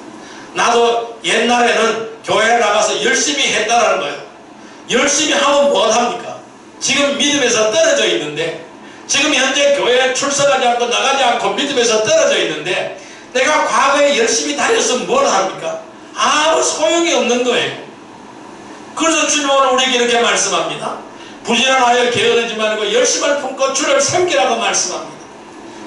나도 옛날에는 교회에 나가서 열심히 했다라는 거예요. 열심히 하면 뭐합니까? 지금 믿음에서 떨어져 있는데, 지금 현재 교회에 출석하지 않고 나가지 않고 믿음에서 떨어져 있는데, 내가 과거에 열심히 다녔으면 뭘 합니까? 아무 소용이 없는 거예요. 그래서 주님은 우리에게 이렇게 말씀합니다. 부지런하여 게으르지 말고 열심을 품고 주를 섬기라고 말씀합니다.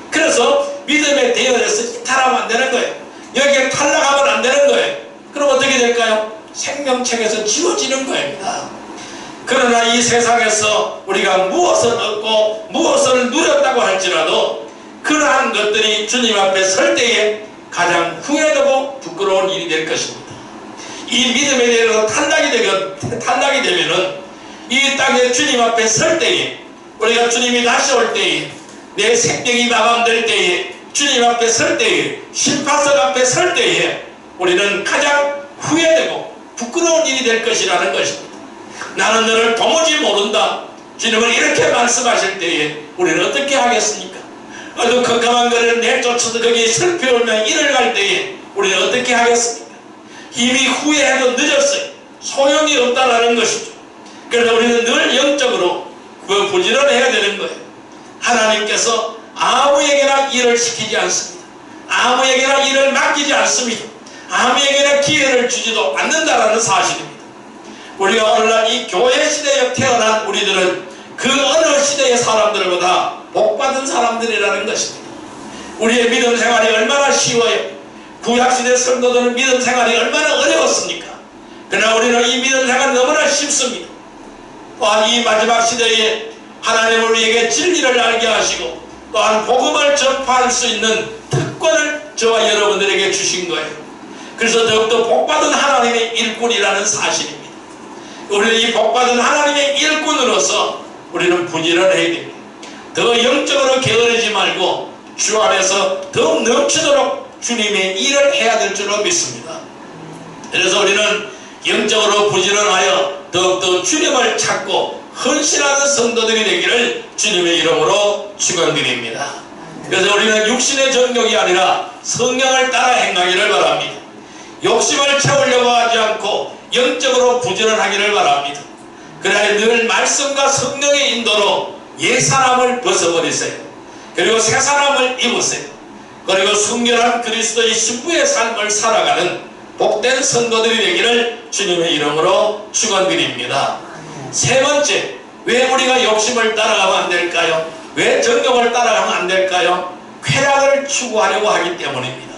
그래서 믿음의 대열에서 이탈하면 안 되는 거예요. 여기에 탈락하면 안 되는 거예요. 그럼 어떻게 될까요? 생명책에서 지워지는 겁니다. 그러나 이 세상에서 우리가 무엇을 얻고 무엇을 누렸다고 할지라도 그러한 것들이 주님 앞에 설 때에 가장 후회되고 부끄러운 일이 될 것입니다. 이 믿음에 대해서 탈락이 되면은 이 땅에 주님 앞에 설 때에, 우리가 주님이 다시 올 때에, 내 생명이 마감될 때에, 주님 앞에 설 때에, 심판석 앞에 설 때에 우리는 가장 후회되고 부끄러운 일이 될 것이라는 것입니다. 나는 너를 도무지 모른다. 주님은 이렇게 말씀하실 때에 우리는 어떻게 하겠습니까? 어두컴컴한 거리를 내쫓아서 거기에 슬피 울며 이를 갈 때에 우리는 어떻게 하겠습니까? 이미 후회해도 늦었어요. 소용이 없다라는 것이죠. 그래서 우리는 늘 영적으로 부지런해야 되는 거예요. 하나님께서 아무에게나 일을 시키지 않습니다. 아무에게나 일을 맡기지 않습니다. 아무에게나 기회를 주지도 않는다라는 사실입니다. 우리가 오늘날 이 교회 시대에 태어난 우리들은 그 어느 시대의 사람들보다 복받은 사람들이라는 것입니다. 우리의 믿음 생활이 얼마나 쉬워요. 구약시대 성도들은 믿음 생활이 얼마나 어려웠습니까? 그러나 우리는 이 믿음 생활이 너무나 쉽습니다. 또한 이 마지막 시대에 하나님은 우리에게 진리를 알게 하시고 또한 복음을 전파할 수 있는 특권을 저와 여러분들에게 주신 거예요. 그래서 더욱더 복받은 하나님의 일꾼이라는 사실입니다. 우리는 이 복받은 하나님의 일꾼으로서 우리는 부지런해야 됩니다. 더 영적으로 게으르지 말고 주 안에서 더욱 넘치도록 주님의 일을 해야 될 줄로 믿습니다. 그래서 우리는 영적으로 부지런하여 더욱더 주님을 찾고 헌신하는 성도들이 되기를 주님의 이름으로 축원드립니다. 그래서 우리는 육신의 정욕이 아니라 성령을 따라 행하기를 바랍니다. 욕심을 채우려고 하지 않고 영적으로 부지런하기를 바랍니다. 그래야 늘 말씀과 성령의 인도로 옛 사람을 벗어버리세요. 그리고 새 사람을 입으세요. 그리고 순결한 그리스도의 신부의 삶을 살아가는 복된 성도들이 되기를 주님의 이름으로 축원드립니다. 세 번째, 왜 우리가 욕심을 따라가면 안 될까요? 왜 정욕을 따라가면 안 될까요? 쾌락을 추구하려고 하기 때문입니다.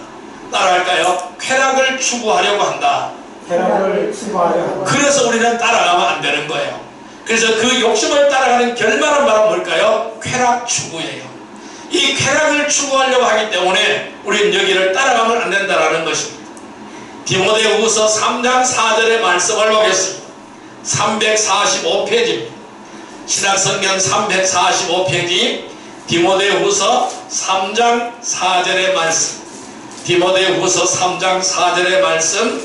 따라할까요? 쾌락을 추구하려고 한다. 쾌락을 추구하려고. 그래서 우리는 따라가면 안 되는 거예요. 그래서 그 욕심을 따라가는 결말은 바로 뭘까요? 쾌락 추구예요. 이 쾌락을 추구하려고 하기 때문에 우리는 여기를 따라가면 안 된다는 것입니다. 디모데후서 3장 4절의 말씀을 보겠습니다. 345페이지입니다. 신약성경 345페이지 디모데후서 3장 4절의 말씀. 디모데후서 3장 4절의 말씀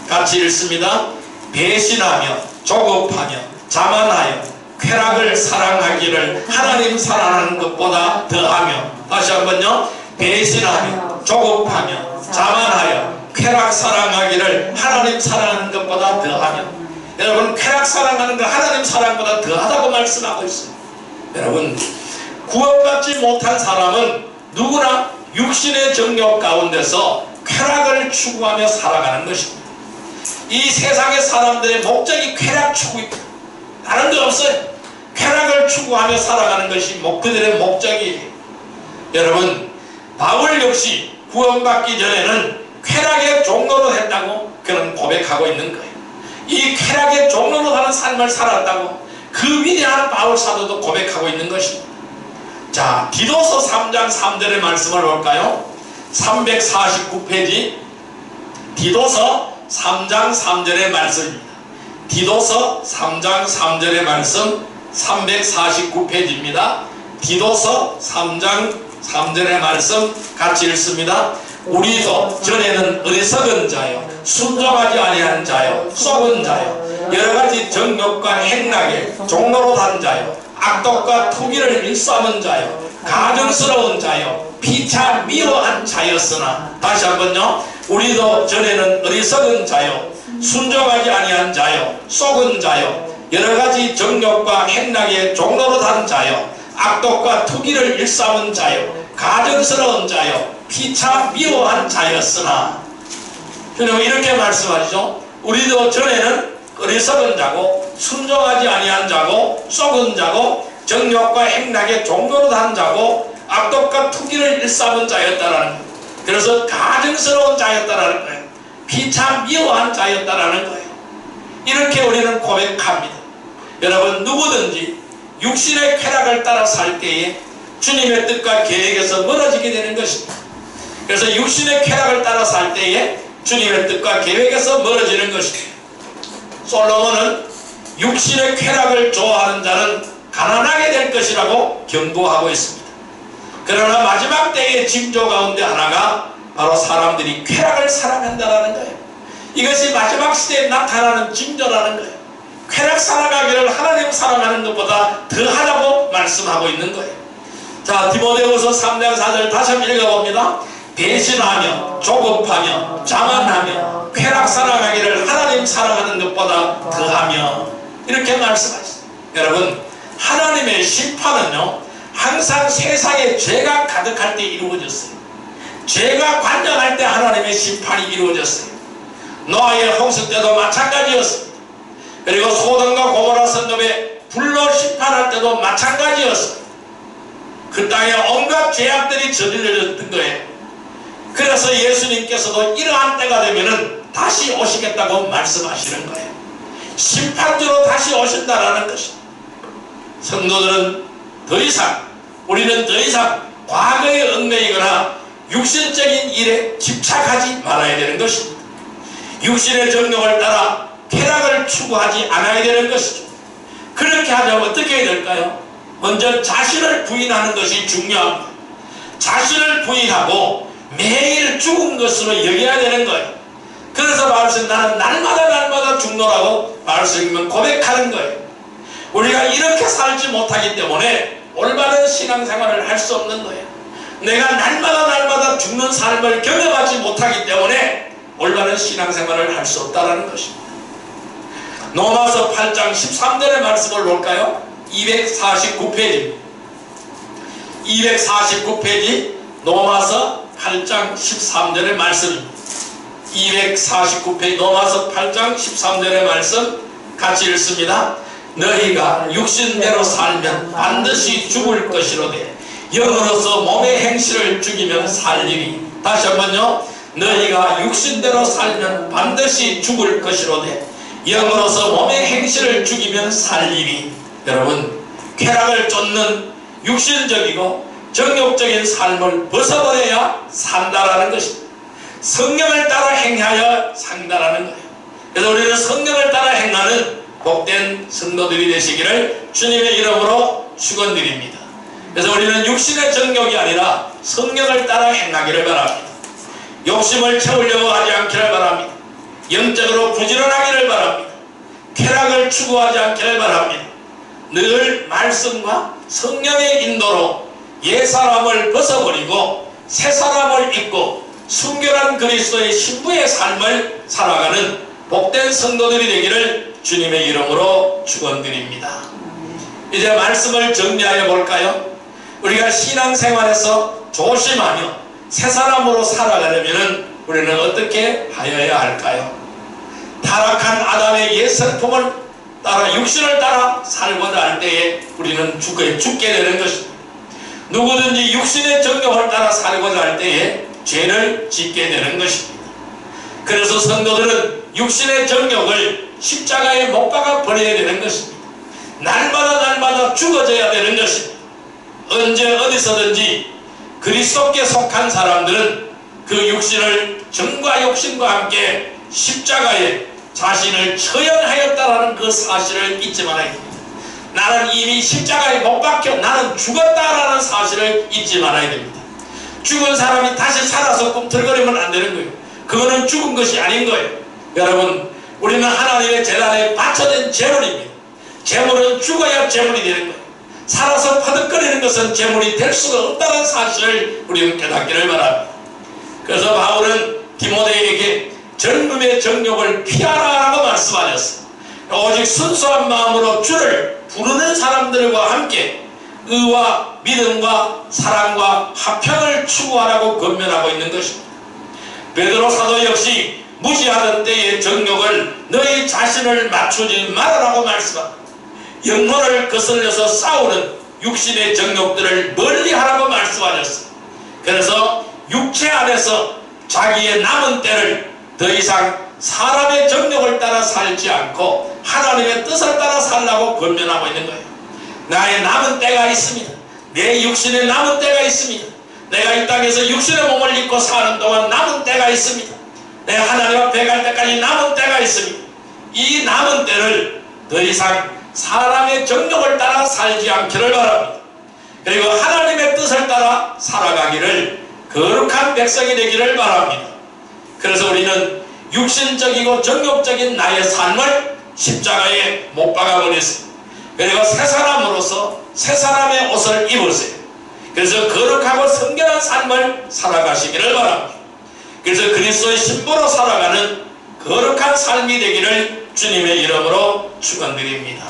같이 읽습니다. 배신하며 조급하며 자만하여 쾌락을 사랑하기를 하나님 사랑하는 것보다 더하며. 다시 한번요. 배신하며 조급하며 자만하여 쾌락 사랑하기를 하나님 사랑하는 것보다 더하며. 여러분, 쾌락 사랑하는 거 하나님 사랑보다 더하다고 말씀하고 있어요. 여러분, 구원받지 못한 사람은 누구나 육신의 정욕 가운데서 쾌락을 추구하며 살아가는 것입니다. 이 세상의 사람들의 목적이 쾌락 추구입니다. 다른 데 없어요. 쾌락을 추구하며 살아가는 것이 그들의 목적이에요. 여러분, 바울 역시 구원받기 전에는 쾌락의 종로로 했다고 그는 고백하고 있는 거예요. 이 쾌락의 종로로 하는 삶을 살았다고 그 위대한 바울 사도도 고백하고 있는 것입니다. 자, 디도서 3장 3절의 말씀을 볼까요? 349페이지 디도서 3장 3절의 말씀입니다. 디도서 3장 3절의 말씀 349페이지입니다. 디도서 3장 3절의 말씀 같이 읽습니다. 우리도 전에는 어리석은 자요, 순종하지 아니한 자요, 속은 자요, 여러가지 정욕과 행락에 종로로 단 자요, 악독과 투기를 일삼은 자요, 가증스러운 자요, 피차 미워한 자였으나, 다시 한번요. 우리도 전에는 어리석은 자요, 순종하지 아니한 자요, 속은 자요, 여러가지 정욕과 행락에 종로로 단 자요, 악독과 투기를 일삼은 자요, 가증스러운 자요, 피차 미워한 자였으나. 그럼 이렇게 말씀하시죠. 우리도 전에는 어리석은 자고 순종하지 아니한 자고 속은 자고 정욕과 행락에 종로로 단 자고 악독과 투기를 일삼은 자였다라는 거예요. 그래서 가증스러운 자였다라는 거예요. 피차 미워한 자였다라는 거예요. 이렇게 우리는 고백합니다. 여러분, 누구든지 육신의 쾌락을 따라 살 때에 주님의 뜻과 계획에서 멀어지게 되는 것입니다. 그래서 육신의 쾌락을 따라 살 때에 주님의 뜻과 계획에서 멀어지는 것입니다. 솔로몬은 육신의 쾌락을 좋아하는 자는 가난하게 될 것이라고 경고하고 있습니다. 그러나 마지막 때의 징조 가운데 하나가 바로 사람들이 쾌락을 사랑한다는 거예요. 이것이 마지막 시대에 나타나는 징조라는 거예요. 쾌락 살아가기를 하나님 사랑하는 것보다 더하라고 말씀하고 있는 거예요. 자, 디모데후서 3장 4절 다시 한번 읽어봅니다. 배신하며 조급하며 자만하며 쾌락 살아가기를 하나님 사랑하는 것보다 더하며, 이렇게 말씀하셨어요. 여러분, 하나님의 심판은요 항상 세상에 죄가 가득할 때 이루어졌어요. 죄가 관영할 때 하나님의 심판이 이루어졌어요. 노아의 홍수 때도 마찬가지였습니다. 그리고 소돔과 고모라 성읍에 불로 심판할 때도 마찬가지였습니다. 그 땅에 온갖 죄악들이 저질러졌던 거예요. 그래서 예수님께서도 이러한 때가 되면은 다시 오시겠다고 말씀하시는 거예요. 심판주로 다시 오신다라는 것입니다. 성도들은 우리는 더 이상 과거에 얽매이거나 육신적인 일에 집착하지 말아야 되는 것입니다. 육신의 정욕을 따라 쾌락을 추구하지 않아야 되는 것이죠. 그렇게 하자면 어떻게 해야 될까요? 먼저 자신을 부인하는 것이 중요합니다. 자신을 부인하고 매일 죽은 것으로 여겨야 되는 거예요. 그래서 말씀, 나는 날마다 죽노라고 말씀이면 고백하는 거예요. 우리가 이렇게 살지 못하기 때문에 올바른 신앙생활을 할 수 없는 거예요. 내가 날마다 죽는 삶을 경험하지 못하기 때문에 올바른 신앙생활을 할 수 없다는 것입니다. 로마서 8장 13절의 말씀을 볼까요? 249페이지 249페이지 로마서 8장 13절의 말씀입니다. 249페이지 로마서 8장 13절의 말씀 같이 읽습니다. 너희가 육신대로 살면 반드시 죽을 것이로되 영으로서 몸의 행실을 죽이면 살리니. 다시 한번요. 너희가 육신대로 살면 반드시 죽을 것이로되 영으로서 몸의 행실을 죽이면 살리니. 여러분, 쾌락을 쫓는 육신적이고 정욕적인 삶을 벗어버려야 산다라는 것입니다. 성령을 따라 행하여 산다라는 거예요. 그래서 우리는 성령을 따라 행하는 복된 성도들이 되시기를 주님의 이름으로 축원드립니다. 그래서 우리는 육신의 정욕이 아니라 성령을 따라 행하기를 바랍니다. 욕심을 채우려고 하지 않기를 바랍니다. 영적으로 부지런하기를 바랍니다. 쾌락을 추구하지 않기를 바랍니다. 늘 말씀과 성령의 인도로 옛사람을 벗어버리고 새사람을 입고 순결한 그리스도의 신부의 삶을 살아가는 복된 성도들이 되기를 주님의 이름으로 축원드립니다. 이제 말씀을 정리하여 볼까요? 우리가 신앙생활에서 조심하며 새사람으로 살아가려면 우리는 어떻게 하여야 할까요? 타락한 아담의 옛 성품을 따라 육신을 따라 살고자 할 때에 우리는 죽게 되는 것입니다. 누구든지 육신의 정욕을 따라 살고자 할 때에 죄를 짓게 되는 것입니다. 그래서 성도들은 육신의 정욕을 십자가에 못 박아 버려야 되는 것입니다. 날마다 죽어져야 되는 것입니다. 언제 어디서든지 그리스도께 속한 사람들은 그 육신을 정과 욕심과 함께 십자가에 자신을 처형하였다라는 그 사실을 잊지 말아야 됩니다. 나는 이미 십자가에 못 박혀 나는 죽었다라는 사실을 잊지 말아야 됩니다. 죽은 사람이 다시 살아서 꿈틀거리면 안 되는 거예요. 그거는 죽은 것이 아닌 거예요. 여러분, 우리는 하나님의 제단에 바쳐진 제물입니다. 제물은 죽어야 제물이 되는 거예요. 살아서 퍼득거리는 것은 제물이 될 수가 없다는 사실을 우리는 깨닫기를 바랍니다. 그래서 바울은 디모데에게 젊음의 정욕을 피하라라고 말씀하셨어요. 오직 순수한 마음으로 주를 부르는 사람들과 함께 의와 믿음과 사랑과 화평을 추구하라고 권면하고 있는 것입니다. 베드로 사도 역시 무지하던 때의 정욕을 너희 자신을 맞추지 말으라고 말씀합니다. 영혼을 거슬려서 싸우는 육신의 정욕들을 멀리하라고 말씀하셨습니다. 그래서 육체 안에서 자기의 남은 때를 더 이상 사람의 정욕을 따라 살지 않고 하나님의 뜻을 따라 살라고 권면하고 있는 거예요. 나의 남은 때가 있습니다. 내 육신에 남은 때가 있습니다. 내가 이 땅에서 육신의 몸을 입고 사는 동안 남은 때가 있습니다. 내가 하나님 앞에 갈 때까지 남은 때가 있습니다. 이 남은 때를 더 이상 사람의 정욕을 따라 살지 않기를 바랍니다. 그리고 하나님의 뜻을 따라 살아가기를 거룩한 백성이 되기를 바랍니다. 그래서 우리는 육신적이고 정욕적인 나의 삶을 십자가에 못 박아버렸습니다. 그리고 새 사람으로서 새 사람의 옷을 입으세요. 그래서 거룩하고 성결한 삶을 살아가시기를 바랍니다. 그래서 그리스도의 신부로 살아가는 거룩한 삶이 되기를 주님의 이름으로 축원드립니다.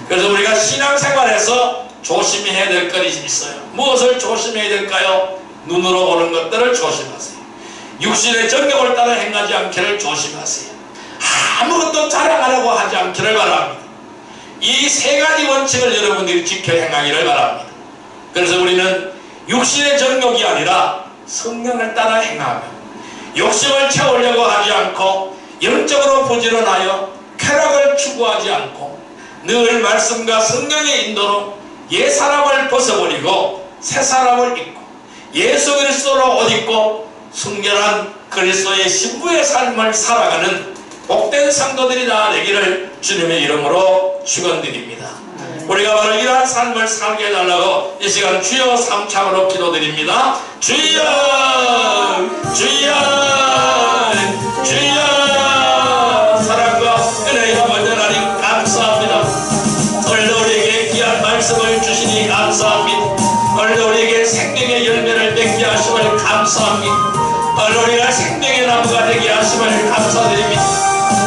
그래서 우리가 신앙생활에서 조심해야 될 것이 있어요. 무엇을 조심해야 될까요? 눈으로 보는 것들을 조심하세요. 육신의 정욕을 따라 행하지 않기를 조심하세요. 아무것도 자랑하려고 하지 않기를 바랍니다. 이 세 가지 원칙을 여러분들이 지켜 행하기를 바랍니다. 그래서 우리는 육신의 정욕이 아니라 성령을 따라 행하며 욕심을 채우려고 하지 않고 영적으로 부지런하여 쾌락을 추구하지 않고 늘 말씀과 성령의 인도로 옛 사람을 벗어버리고 새 사람을 입고 예수 그리스도로 옷 입고 순결한 그리스도의 신부의 삶을 살아가는 복된 성도들이 다 되기를 주님의 이름으로 축원드립니다. 우리가 바로 이러한 삶을 살게 해달라고 이 시간 주여 삼창으로 기도드립니다. 주여 주여 주여. 사랑과 은혜의 아버지 하나님 감사합니다. 오늘도 우리에게 귀한 말씀을 주시니 감사합니다. 오늘도 우리에게 생명의 열매를 맺게 하심을 감사합니다. 오늘 우리가 생명의 나무가 되게 하심을 감사드립니다.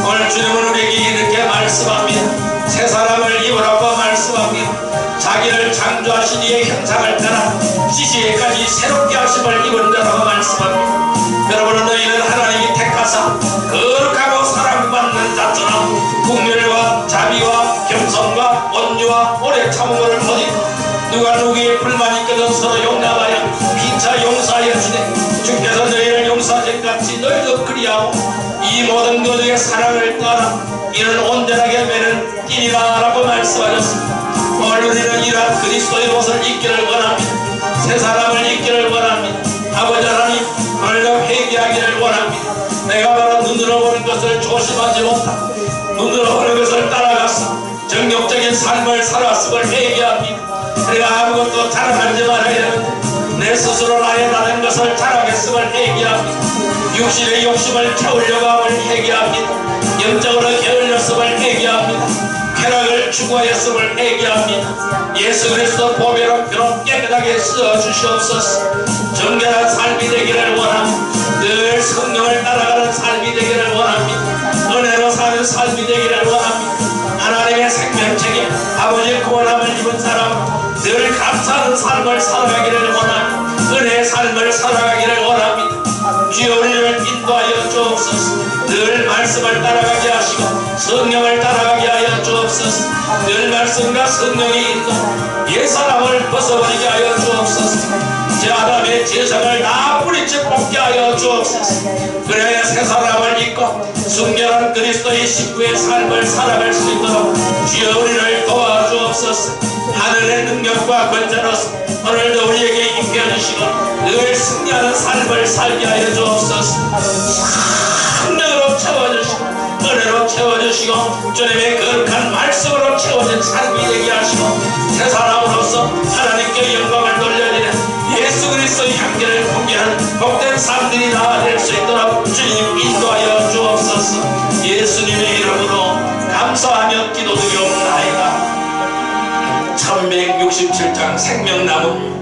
오늘 주님은 우리에게 이렇게 말씀합니다. 새 사람을 입으라고 말씀합니다. 자기를 창조하신 이의 형상을 따라 지지에까지 새롭게 하심을 입은 자라고 말씀합니다. 여러분, 너희는 하나님이 택하사 거룩하고 사랑받는 자처럼 국률과 자비와 겸손과 온유와 오래 참음을 얻고 누가 누구의 불만이 있거든 서로 용납하여 피차 용서하여 주되 주께서 너희를 용서하신 같이 너희도 그리하고 이 모든 것의 사랑을 따라 이는 온전하게 매는 띠리라 라고 말씀하셨습니다. 오늘 우리는 이러한 그리스도의 옷을 입기를 원합니다. 새 사람을 입기를 원합니다. 아버지 하나님, 오늘도 회개하기를 원합니다. 내가 바로 눈으로 보는 것을 조심하지 못하고 눈으로 보는 것을 따라가서 정욕적인 삶을 살았음을 회개합니다. 내가 아무것도 자랑하지 말아야 되는데 내 스스로 나의 다른 것을 자랑했음을 회개합니다. 육신의 욕심을 채우려고 함을 회개합니다. 영적으로 게을렸음을 회개합니다. 쾌락을 추구하였음을 회개합니다. 예수 그리스도 보배로 그런 깨끗하게 쓰어주시옵소서. 정결한 삶이 되기를 원합니다. 늘 성령을 따라가는 삶이 되기를 원합니다. 은혜로 사는 삶이 되기를 원합니다. 하나님의 생명책에 아버지의 구원함을 입은 사람 늘 감사하는 삶을 살아가기를 원합니다. 은혜의 삶을 살아가기를 원합니다. 주여 우리를 인도하여 주옵소서. 늘 말씀을 따라가게 하시고 성령을 따라가게 하여 주옵소서. 주옵소서. 늘 말씀과 성령이 있는 옛사람을 벗어버리게 하여 주옵소서. 제 아담의 재성을 다 뿌리쳐 뽑게 하여 주옵소서. 그래야 새 사람을 입고 순결한 그리스도의 신부의 삶을 살아갈 수 있도록 주여 우리를 도와주옵소서. 하늘의 능력과 권세로서 오늘도 우리에게 임겨주시고 늘 승리하는 삶을 살게 하여 주옵소서. 성령으로 채워주시고 은혜로 채워주시고 주님의 거룩한 말씀으로 채워진 삶이 되게 하시고 새 사람으로서 하나님께 영광을 돌려드리는 예수 그리스도의 향기를 풍기는 복된 삶들이 다 될 수 있도록 주님 인도하여 주옵소서. 예수님의 이름으로 감사하며 기도드리옵나이다. 1167장 생명나무.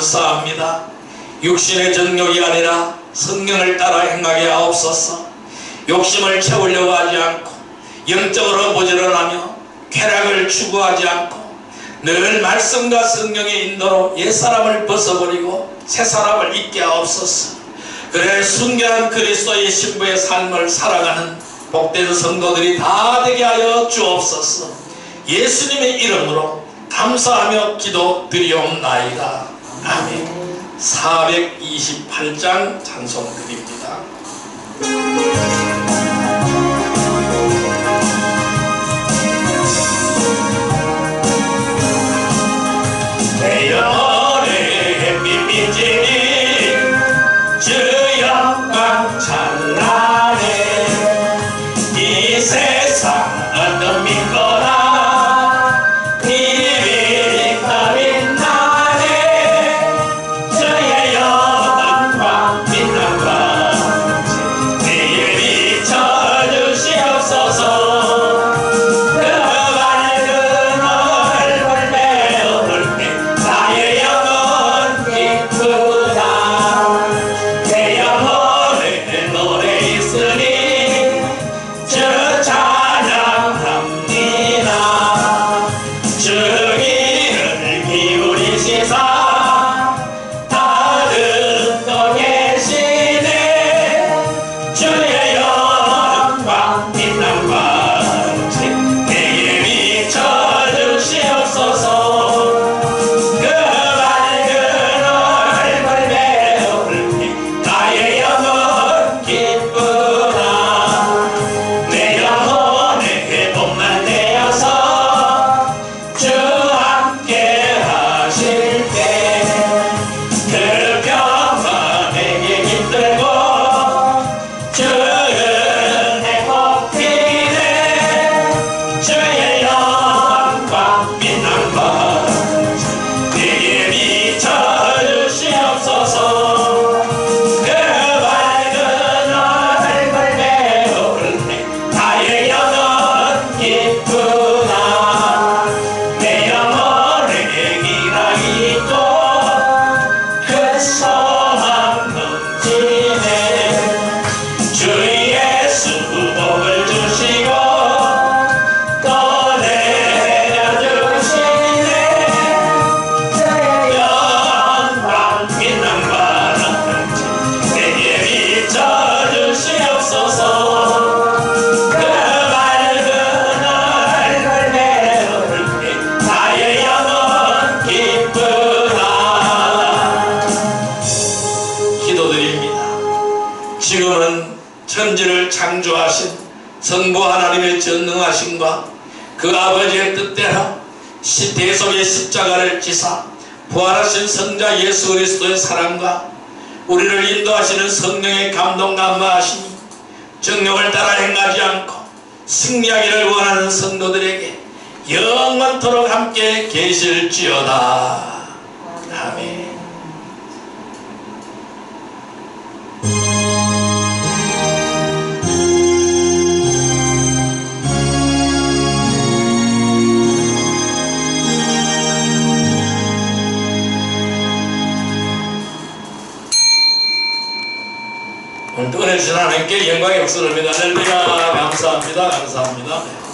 감사합니다. 육신의 정욕이 아니라 성령을 따라 행하게 하옵소서. 욕심을 채우려고 하지 않고 영적으로 부지런하며 쾌락을 추구하지 않고 늘 말씀과 성령의 인도로 옛사람을 벗어버리고 새사람을 입게 하옵소서. 그래 순결한 그리스도의 신부의 삶을 살아가는 복된 성도들이 다 되게 하여 주옵소서. 예수님의 이름으로 감사하며 기도드리옵나이다. 아멘. 428장 찬송드립니다. 내 영혼의 햇빛 비치니 주 영광 찬란히 지금은 천지를 창조하신 성부 하나님의 전능하심과 그 아버지의 뜻대로 대속의 십자가를 지사 부활하신 성자 예수 그리스도의 사랑과 우리를 인도하시는 성령의 감동 감화하심이 정령을 따라 행하지 않고 승리하기를 원하는 성도들에게 영원토록 함께 계실지어다. 아멘. 오늘도 은혜 주신 하나님께 영광의 박수를 드립니다. 할렐루야. 감사합니다. 감사합니다.